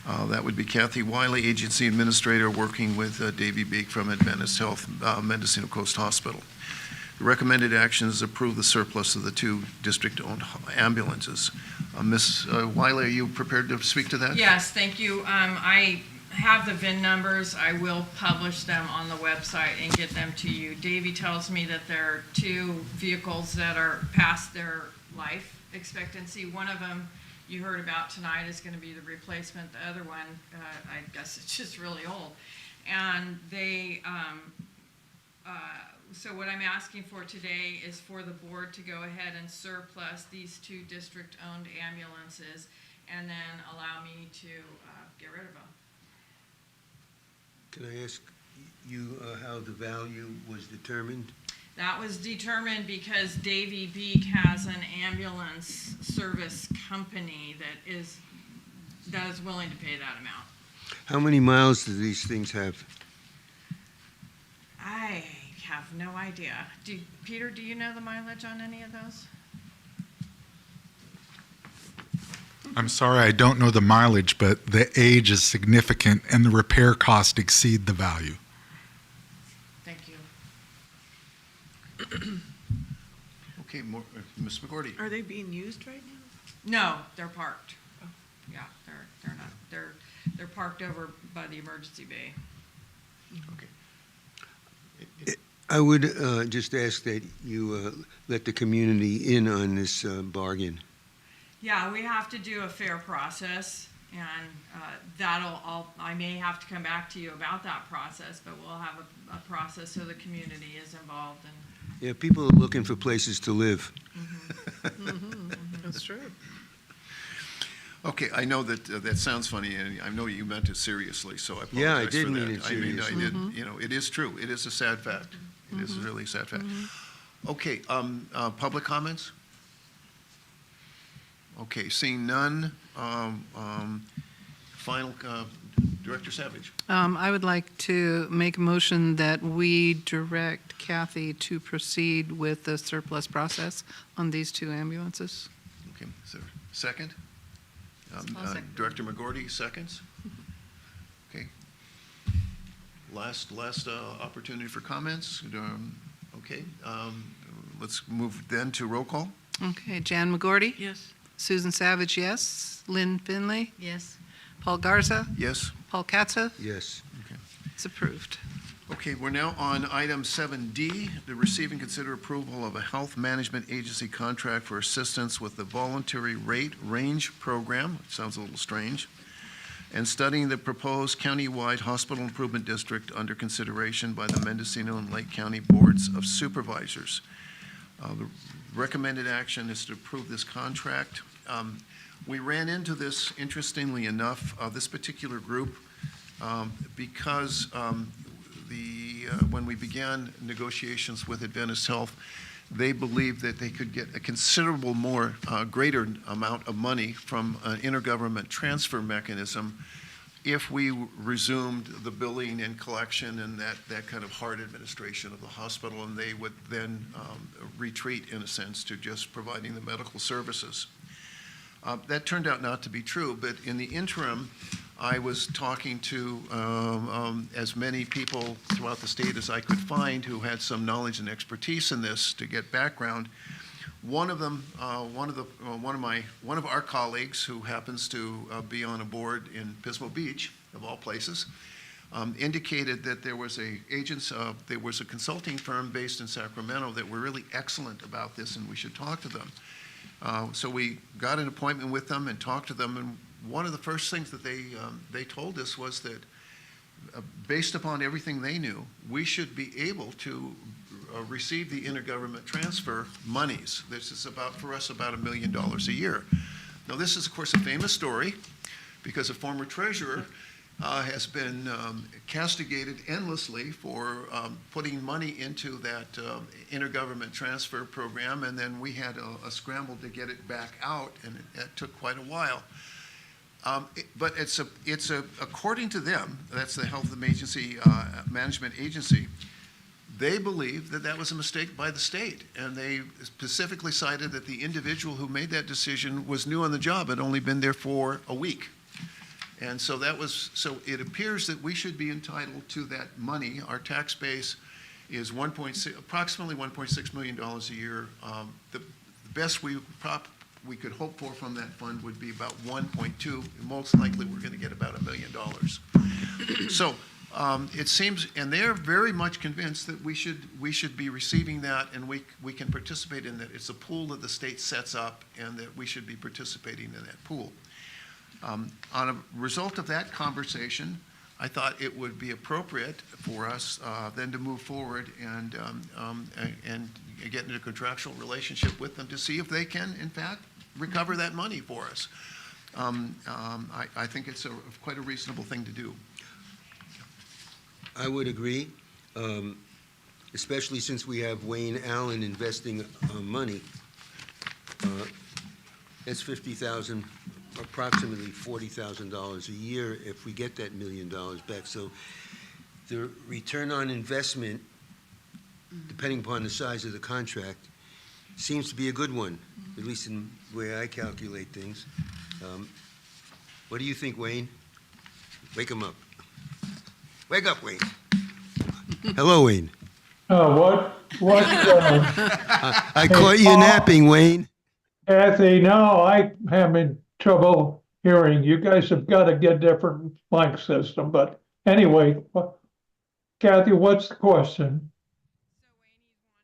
That would be Kathy Wiley, Agency Administrator, working with Davy Beek from Adventist Health, Mendocino Coast Hospital. The recommended action is approve the surplus of the 2 district-owned ambulances. Ms. Wiley, are you prepared to speak to that? Yes, thank you. I have the VIN numbers. I will publish them on the website and get them to you. Davey tells me that there are 2 vehicles that are past their life expectancy. One of them you heard about tonight is going to be the replacement. The other one, I guess it's just really old. And they, so what I'm asking for today is for the board to go ahead and surplus these 2 district-owned ambulances and then allow me to get rid of them. Can I ask you how the value was determined? That was determined because Davy Beek has an ambulance service company that is willing to pay that amount. How many miles do these things have? I have no idea. Peter, do you know the mileage on any of those? I'm sorry, I don't know the mileage, but the age is significant and the repair costs exceed the value. Thank you. Okay, Ms. McGorty. Are they being used right now? No, they're parked. Yeah, they're not. They're parked over by the emergency bay. Okay. I would just ask that you let the community in on this bargain. Yeah, we have to do a fair process, and I may have to come back to you about that process, but we'll have a process so the community is involved. Yeah, people are looking for places to live. That's true. Okay, I know that that sounds funny, and I know you meant it seriously, so I apologize for that. Yeah, I did mean it seriously. I did, you know, it is true. It is a sad fact. It is really a sad fact. Okay, public comments? Okay, seeing none, final, Director Savage. I would like to make a motion that we direct Kathy to proceed with the surplus process on these 2 ambulances. Okay, is there a second? I'll second. Director McGorty, seconds? Okay. Last opportunity for comments. Okay, let's move then to roll call. Okay, Jan McGorty? Yes. Susan Savage, yes. Lynn Finley? Yes. Paul Garza? Yes? Paul Katzif? Yes. It's approved. Okay, we're now on item 7D, to receive and consider approval of a health management agency contract for assistance with the voluntary rate range program, which sounds a little strange, and studying the proposed countywide hospital improvement district under consideration by the Mendocino and Lake County Boards of Supervisors. The recommended action is to approve this contract. We ran into this, interestingly enough, this particular group, because when we began negotiations with Adventist Health, they believed that they could get a considerable more, greater amount of money from an intergovernment transfer mechanism if we resumed the billing and collection and that kind of hard administration of the hospital, and they would then retreat, in a sense, to just providing the medical services. That turned out not to be true, but in the interim, I was talking to as many people throughout the state as I could find who had some knowledge and expertise in this to get background. One of them, one of our colleagues who happens to be on a board in Pismo Beach, of all places, indicated that there was a consulting firm based in Sacramento that were really excellent about this, and we should talk to them. So we got an appointment with them and talked to them, and one of the first things that they told us was that based upon everything they knew, we should be able to receive the intergovernment transfer monies. This is for us about $1 million a year. Now this is of course a famous story because a former treasurer has been castigated endlessly for putting money into that intergovernment transfer program, and then we had a scramble to get it back out, and it took quite a while. But it's according to them, that's the Health Management Agency, they believe that that was a mistake by the state, and they specifically cited that the individual who made that decision was new on the job, had only been there for a week. And so it appears that we should be entitled to that money. Our tax base is approximately $1.6 million a year. The best we could hope for from that fund would be about 1.2. Most likely, we're going to get about $1 million. So it seems, and they're very much convinced that we should be receiving that, and we can participate in that. It's a pool that the state sets up, and that we should be participating in that pool. On a result of that conversation, I thought it would be appropriate for us then to move forward and get into a contractual relationship with them to see if they can, in fact, recover that money for us. I think it's quite a reasonable thing to do. I would agree, especially since we have Wayne Allen investing money. It's $50,000, approximately $40,000 a year if we get that $1 million back. So the return on investment, depending upon the size of the contract, seems to be a good one, at least in the way I calculate things. What do you think, Wayne? Wake him up. Wake up, Wayne. Hello, Wayne. What? I caught you napping, Wayne. Kathy, no, I'm having trouble hearing. You guys have got to get a different mic system. But anyway, Kathy, what's the question? So Wayne, he's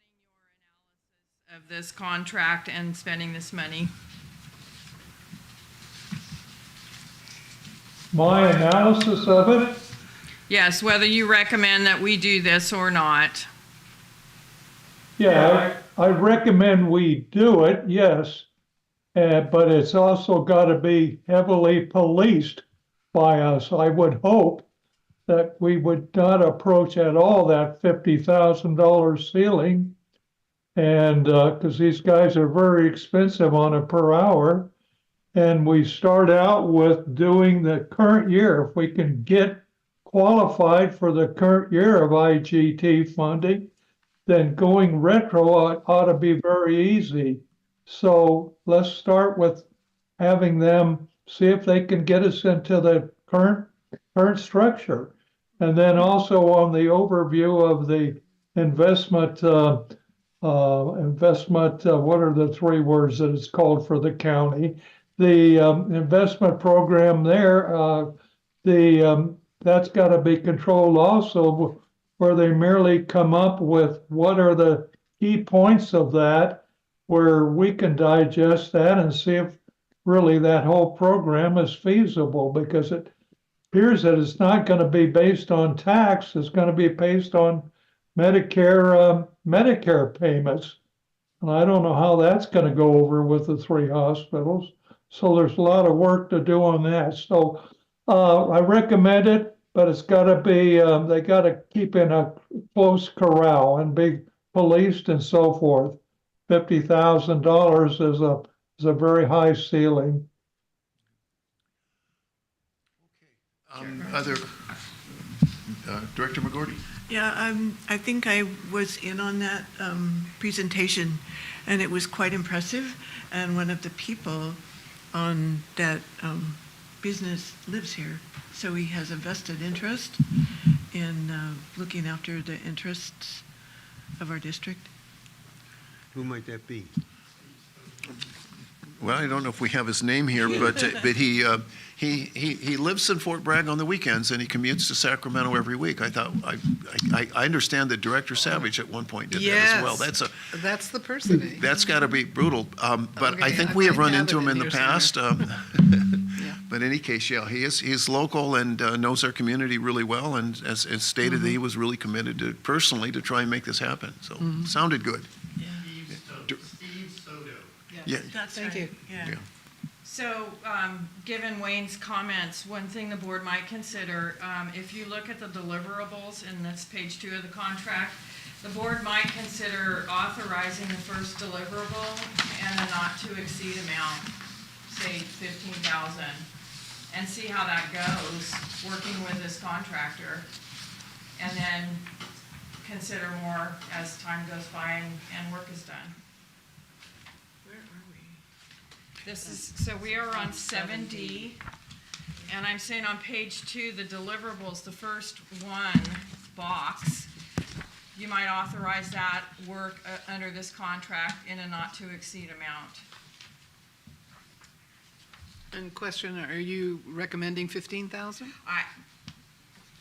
wanting your analysis of this contract and spending this money. My analysis of it? Yes, whether you recommend that we do this or not. Yeah, I recommend we do it, yes. But it's also got to be heavily policed by us. I would hope that we would not approach at all that $50,000 ceiling. And because these guys are very expensive on a per hour. And we start out with doing the current year. If we can get qualified for the current year of IGT funding, then going retro ought to be very easy. So let's start with having them see if they can get us into the current structure. And then also on the overview of the investment, what are the three words that it's called for the county? The investment program there, that's got to be controlled also, where they merely come up with what are the key points of that, where we can digest that and see if really that whole program is feasible, because it appears that it's not going to be based on tax, it's going to be based on Medicare payments. And I don't know how that's going to go over with the three hospitals. So there's a lot of work to do on that. So I recommend it, but it's got to be, they got to keep in a close corral and be policed and so forth. $50,000 is a very high ceiling. Other, Director McGordy? Yeah, I think I was in on that presentation, and it was quite impressive. And one of the people on that business lives here, so he has a vested interest in looking after the interests of our district. Who might that be? Well, I don't know if we have his name here, but he lives in Fort Bragg on the weekends, and he commutes to Sacramento every week. I understand that Director Savage at one point did that as well. That's the person. That's got to be brutal. But I Okay, think I we have might run have into it him in in the here past. But in any case, yeah, he's local and knows our community really well, and as stated, that he was really committed to personally to try and make this happen. So sounded good. Yeah. Yeah. That's Thank right. you. Yeah. Yeah. So, given Wayne's comments, one thing the board might consider, if you look at the deliverables in this page 2 of the contract, the board might consider authorizing the first deliverable and a not to exceed amount, say 15,000, and see how that goes, working with this contractor. And then consider more as time goes by and work is done. Where are we? This is, so we are on 7D, and I'm saying on page 2, the deliverables, the first one box, you might authorize that work under this contract in a not to exceed amount. And question, are you recommending 15,000?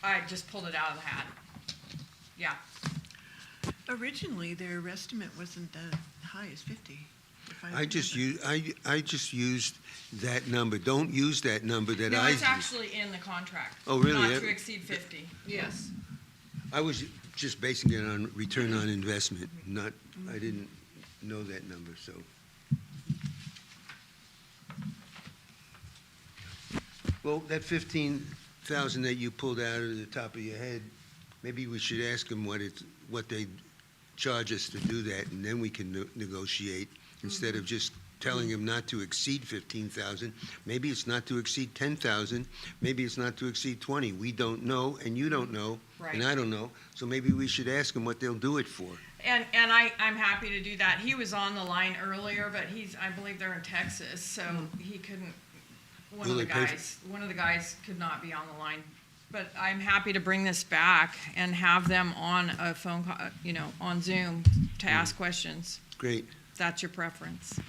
I just pulled it out of the hat. Yeah. Originally, their estimate wasn't that high as 50. I just used that number. Don't use that number that No, I it's used. actually in the contract. Oh, really? Not to exceed 50. Yes. I was just basing it on return on investment, not, I didn't know that number, so. Well, that 15,000 that you pulled out of the top of your head, maybe we should ask them what they charge us to do that, and then we can negotiate, instead of just telling them not to exceed 15,000. Maybe it's not to exceed 10,000, maybe it's not to exceed 20. We don't know, and you don't know, Right. and I don't know, so maybe we should ask them what they'll do it for. And I'm happy to do that. He was on the line earlier, but I believe they're in Texas, so he couldn't, one of the guys could not be on the line. But I'm happy to bring this back and have them on a phone call, on Zoom to ask questions. Great. If that's your preference.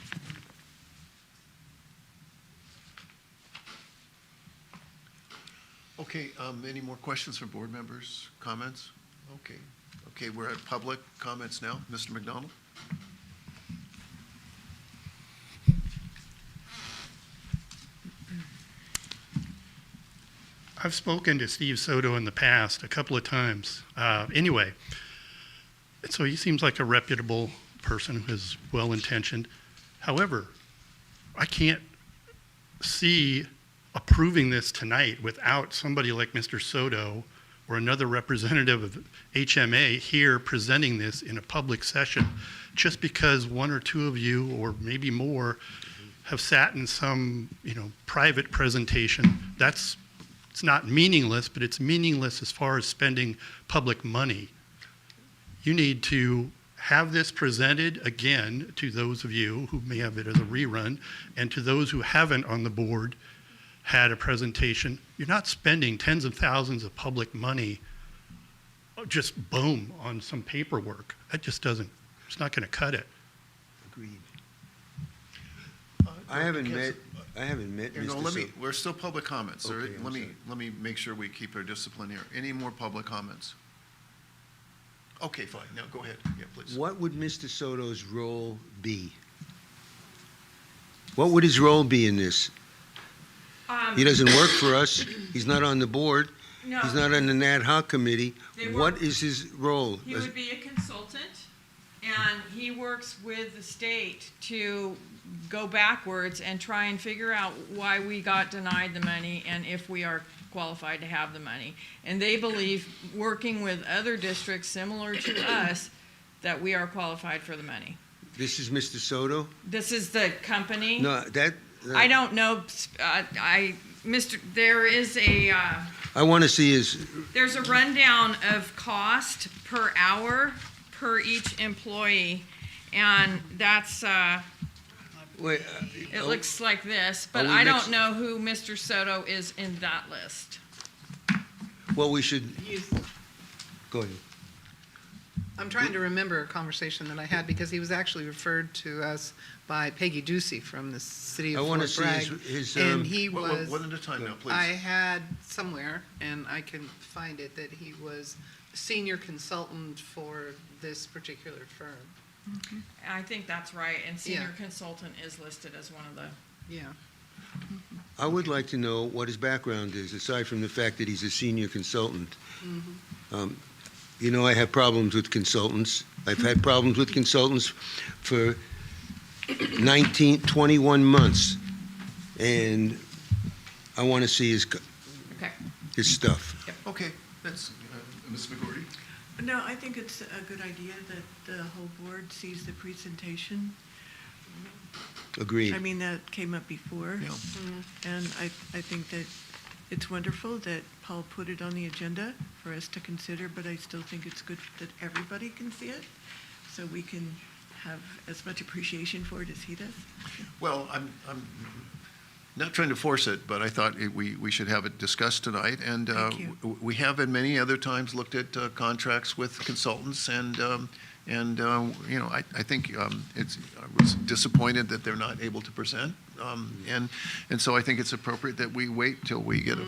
Okay, any more questions from board members, comments? Okay, we're at public comments now. Mr. McDonald? I've spoken to Steve Soto in the past a couple of times. Anyway, so he seems like a reputable person who is well-intentioned. However, I can't see approving this tonight without somebody like Mr. Soto or another representative of HMA here presenting this in a public session, just because one or two of you, or maybe more, have sat in some, private presentation. It's not meaningless, but it's meaningless as far as spending public money. You need to have this presented again to those of you who may have it as a rerun, and to those who haven't on the board had a presentation. You're not spending tens of thousands of public money just boom on some paperwork. That just it's not going to cut it. Agreed. I haven't met Mr. Soto. We're still public comments. Okay, Let me make sure we keep our discipline here. Any more public comments? Okay, fine. Now go ahead. Yeah, please. What would Mr. Soto's role be? What would his role be in this? He doesn't work for us. He's not on the board. No. He's not on the ad hoc committee. They What work- is his role? He would be a consultant, and he works with the state to go backwards and try and figure out why we got denied the money and if we are qualified to have the money. And they believe, working with other districts similar to us, that we are qualified for the money. This is Mr. Soto? This is the company. No, that... I don't know, there is I want to see his... there's a rundown of cost per hour per each employee, and that's, Wait, it looks like this, but are we I next- don't know who Mr. Soto is in that list. well, we should... Go ahead. I'm trying to remember a conversation that I had, because he was actually referred to us by Peggy Ducey from the city I of want to Fort see Bragg. his And he was, One at a time now, please. I had somewhere, and I can find it, that he was senior consultant for this particular firm. I think that's right, and senior Yeah. consultant is listed as one of the, Yeah. I would like to know what his background is, aside from the fact that he's a senior consultant. I have problems with consultants. I've had problems with consultants for 21 months. and I want to see Okay. his stuff. Okay, that's, Ms. McGordy? No, I think it's a good idea that the whole board sees the presentation. Agreed. I mean, that came up before. Yeah. And I think that it's wonderful that Paul put it on the agenda for us to consider, but I still think it's good that everybody can see it, so we can have as much appreciation for it as he does. Well, I'm not trying to force it, but I thought we should have it discussed tonight. And Thank you. we have in many other times looked at contracts with consultants, and you know, I think I was disappointed that they're not able to present. And so I think it's appropriate that we wait till we get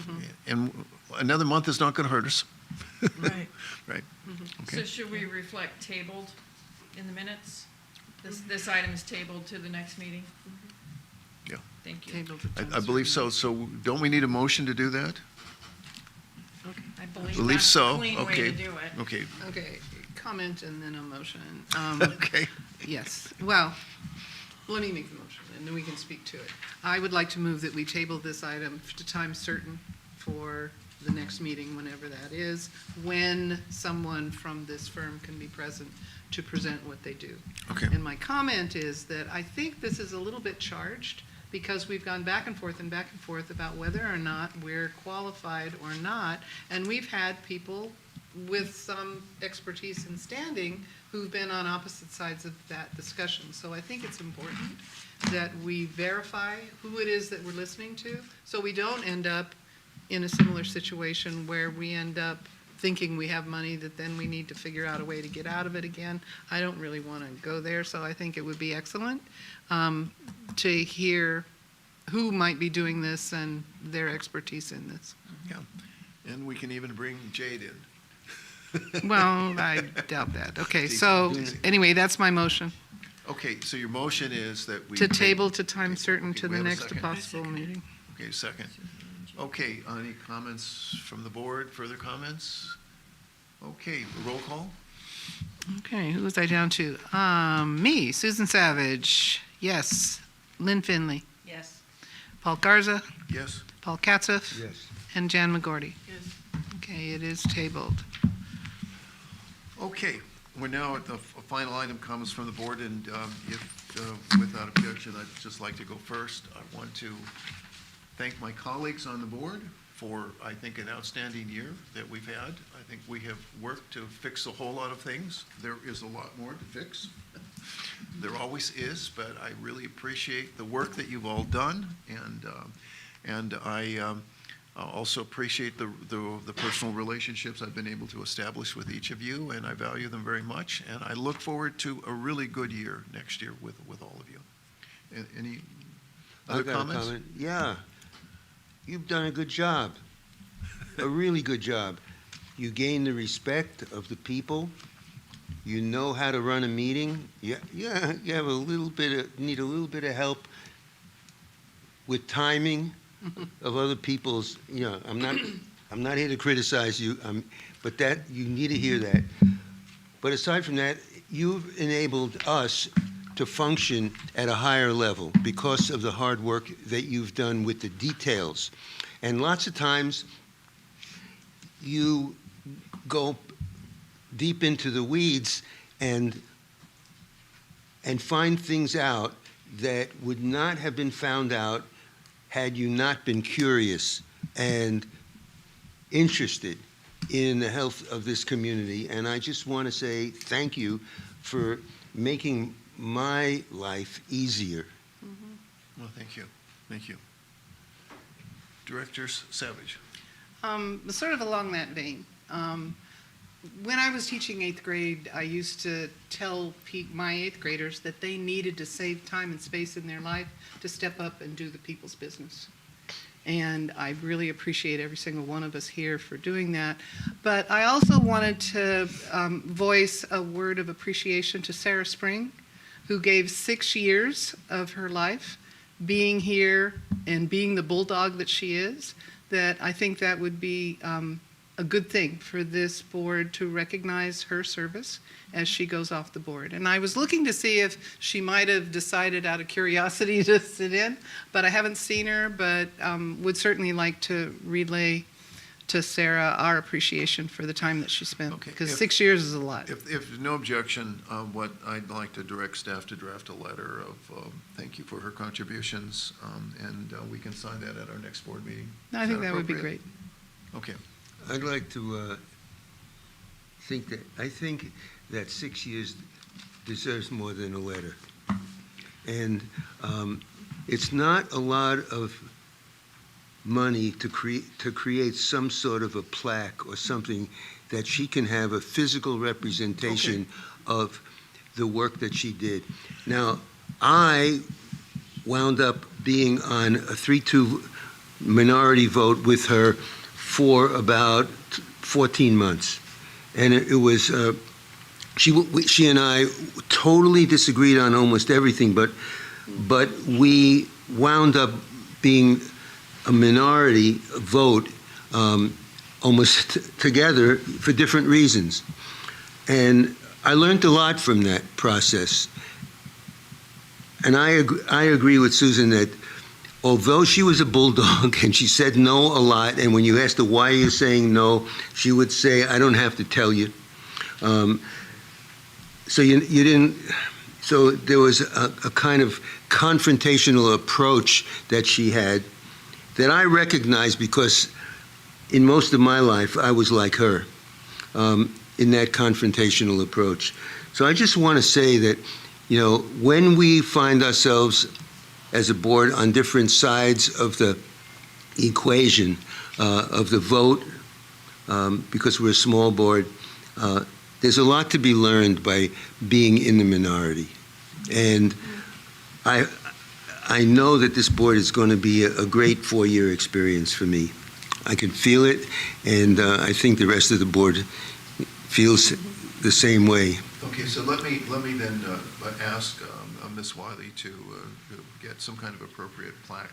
and another month is not going to hurt us. Right. Right. So Okay. should we reflect tabled in the minutes? This item is tabled to the next meeting? Yeah. Thank you. Table to I believe so. So don't we need a motion to do that? I believe Believe that's so. a clean way Okay. to do it. Okay. Okay, comment and then a motion. Okay. Yes, well, let me make the motion, and then we can speak to it. I would like to move that we table this item to time certain for the next meeting, whenever that is, when someone from this firm can be present to present what they do. Okay. And my comment is that I think this is a little bit charged, because we've gone back and forth about whether or not we're qualified or not, and we've had people with some expertise and standing who've been on opposite sides of that discussion. So I think it's important that we verify who it is that we're listening to, so we don't end up in a similar situation where we end up thinking we have money that then we need to figure out a way to get out of it again. I don't really want to go there, so I think it would be excellent to hear who might be doing this and their expertise in this. Yeah. And we can even bring Jade in. Well, I doubt that. Okay, so anyway, that's my motion. Okay, so your motion is that we. To table to time certain Okay, to we the have a next second. possible meeting. Okay, second. Okay, any comments from the board, further comments? Okay, roll call? Okay, who was I down to? Me, Susan Savage, yes. Lynn Finley, Yes. Paul Garza, Yes? Paul Katzif, Yes. and Jan McGordy. Yes. Okay, it is tabled. Okay, we're now at the final item comes from the board, and if, without objection, I'd just like to go first. I want to thank my colleagues on the board for, I think, an outstanding year that we've had. I think we have worked to fix a whole lot of things. There is a lot more to fix. There always is, but I really appreciate the work that you've all done, and I also appreciate the personal relationships I've been able to establish with each of you, and I value them very much, and I look forward to a really good year next year with all of you. Any other I've got a comments? comment. Yeah, you've done a good job, a really good job. You gain the respect of the people. You know how to run a meeting. You have need a little bit of help with timing of other people's. I'm not here to criticize you, but that you need to hear that. But aside from that, you've enabled us to function at a higher level because of the hard work that you've done with the details. And lots of times, you go deep into the weeds and find things out that would not have been found out had you not been curious and interested in the health of this community. And I just want to say thank you for making my life easier. Well, thank you. Thank you. Director Savage. Sort of along that vein. When I was teaching 8th grade, I used to tell my 8th graders that they needed to save time and space in their life to step up and do the people's business. And I really appreciate every single one of us here for doing that. But I also wanted to voice a word of appreciation to Sarah Spring, who gave 6 years of her life being here and being the bulldog that she is, that I think that would be a good thing for this board to recognize her service as she goes off the board. And I was looking to see if she might have decided out of curiosity to sit in, but I haven't seen her, but would certainly like to relay to Sarah our appreciation for the time that she spent, Okay, because if- 6 years is a lot. If no objection, what I'd like to direct staff to draft a letter of thank you for her contributions, and we can sign that at our next board meeting. I Is think that would be appropriate? great. Okay. I'd like to I think that 6 years deserves more than a letter. And it's not a lot of money to create some sort of a plaque or something that she can have a physical representation of the work that she did. Now, I wound up being on a 3-2 minority vote with her for about 14 months. And it was, she and I totally disagreed on almost everything, but we wound up being a minority vote almost together for different reasons. And I learned a lot from that process. And I agree with Susan that although she was a bulldog and she said no a lot, and when you asked her why are you saying no, she would say, I don't have to tell you. So you didn't, so there was a kind of confrontational approach that she had that I recognized because in most of my life I was like her in that confrontational approach. So I just want to say that, you know, when we find ourselves as a board on different sides of the equation of the vote, because we're a small board, there's a lot to be learned by being in the minority. And I know that this board is going to be a great 4-year experience for me. I can feel it, and I think the rest of the board feels the same way. Okay, so let me then ask Ms. Wiley to get some kind of appropriate plaque.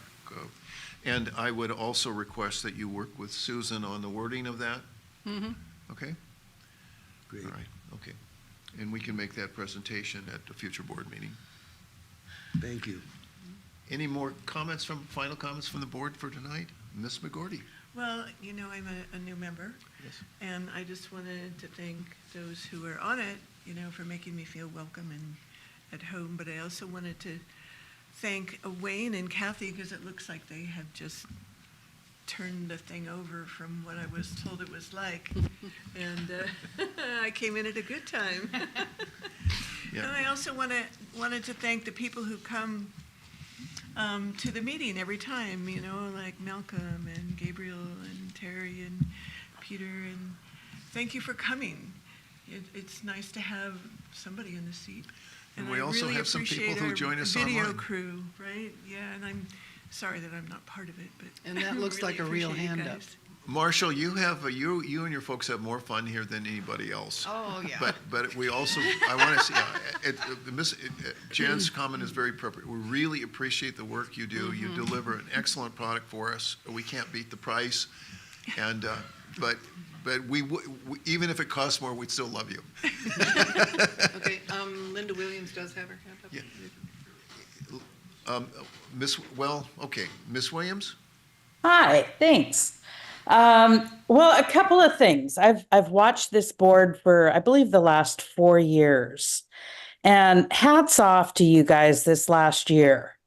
And I would also request that you work with Susan on the wording of that. Mm-hmm. Okay? Great. All right, okay. And we can make that presentation at a future board meeting. Thank you. Any more final comments from the board for tonight? Ms. McGordy? Well, you know, I'm a new member, Yes. and I just wanted to thank those who are on it, you know, for making me feel welcome and at home. But I also wanted to thank Wayne and Kathy, because it looks like they have just turned the thing over from what I was told it was like. And I came in at a good time. Yeah. And I also wanted to thank the people who come to the meeting every time, you know, like Malcolm and Gabriel and Terry and Peter, and thank you for coming. It's nice to have somebody in the seat. And we also really have some people appreciate who our join us video online. crew, right? Yeah, and I'm sorry that I'm not part of it, but And that looks really like a real appreciate you hand up. guys. Marshall, you and your folks have more fun here than anybody else. Oh, yeah. But we also, I want to say, Jan's comment is very appropriate. We really appreciate the work you do. You deliver an excellent product for us. We can't beat the price, and but we even if it costs more, we'd still love you. Okay, Linda Williams does have her hand up. Yeah. Miss Williams? Hi, thanks. Well, a couple of things. I've watched this board for, I believe, the last 4 years. And hats off to you guys this last year,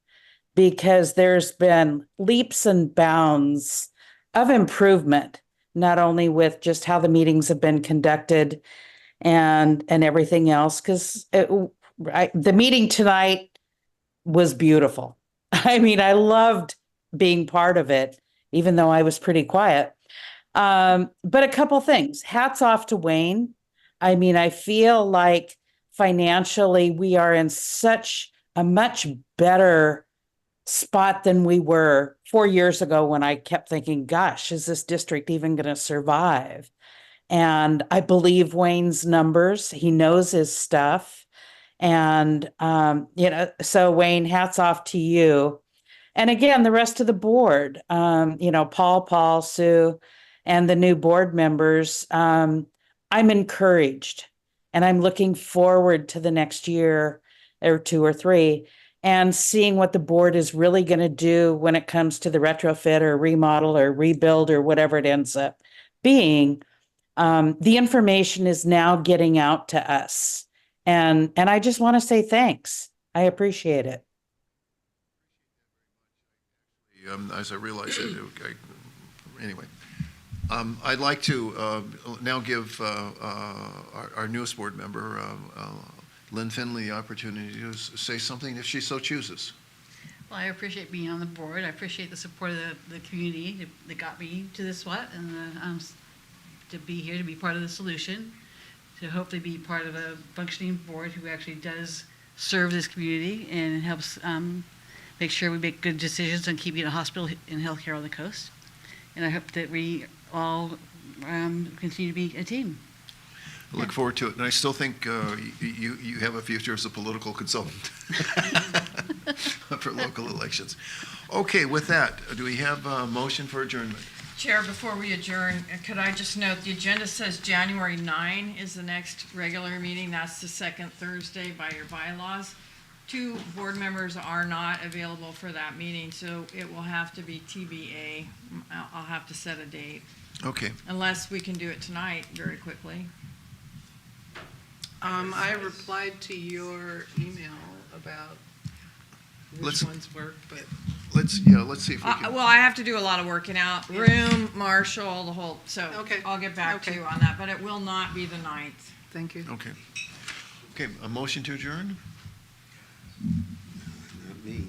because there's been leaps and bounds of improvement, not only with just how the meetings have been conducted and everything else, because the meeting tonight was beautiful. I mean, I loved being part of it, even though I was pretty quiet. But a couple things. Hats off to Wayne. I mean, I feel like financially we are in such a much better spot than we were 4 years ago, when I kept thinking, gosh, is this district even going to survive? And I believe Wayne's numbers. He knows his stuff. And, so Wayne, hats off to you. And again, the rest of the board, Paul, Sue, and the new board members, I'm encouraged and I'm looking forward to the next year or 2 or 3 and seeing what the board is really going to do when it comes to the retrofit or remodel or rebuild or whatever it ends up being. The information is now getting out to us. And I just want to say thanks. I appreciate it. As I realize it, anyway. I'd like to now give our newest board member, Lynn Finley, the opportunity to say something if she so chooses. Well, I appreciate being on the board. I appreciate the support of the community that got me to this and to be here, to be part of the solution, to hopefully be part of a functioning board who actually does serve this community and helps make sure we make good decisions on keeping a hospital and healthcare on the coast. And I hope that we all continue to be a team. I look forward to it. And I still think you have a future as a political consultant for local elections. Okay, with that, do we have a motion for adjournment? Chair, before we adjourn, could I just note, the agenda says January 9 is the next regular meeting. That's the second Thursday by your bylaws. 2 board members are not available for that meeting, so it will have to be TBA. I'll have to set a date. Okay. Unless we can do it tonight very quickly. I replied to your email about which ones work, but. Let's see if we can. Well, I have to do a lot of working out. Room, Marshall, the whole, so Okay. I'll get back to Okay. you on that, but it will not be the 9th. Thank you. Okay. Okay, a motion to adjourn? Not me.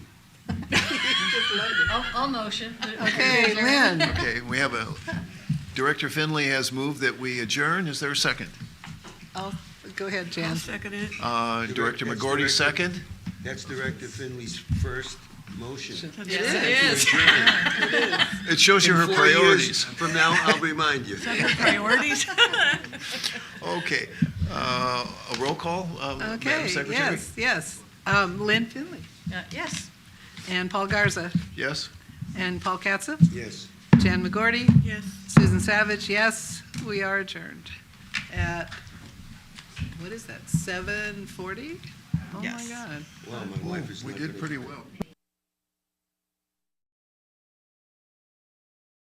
I'll motion. Okay, Lynn. Okay, we have Director Finley has moved that we adjourn. Is there a second? Go ahead, Jan. I'll second it. Director That's McGorty, Director- second? That's Director Finley's first motion. Yes, it is. It shows you In her 4 years priorities. From now, I'll remind you. Priorities? Okay, a roll call, Madam Okay, Secretary? yes. Lynn Finley Yes. and Paul Garza Yes? and Paul Katza, Yes. Jan McGorty, Yes. Susan Savage, yes. We are adjourned at, what is that, 7:40? Oh, my Yes. God. Wow, my wife is We not did gonna- pretty well.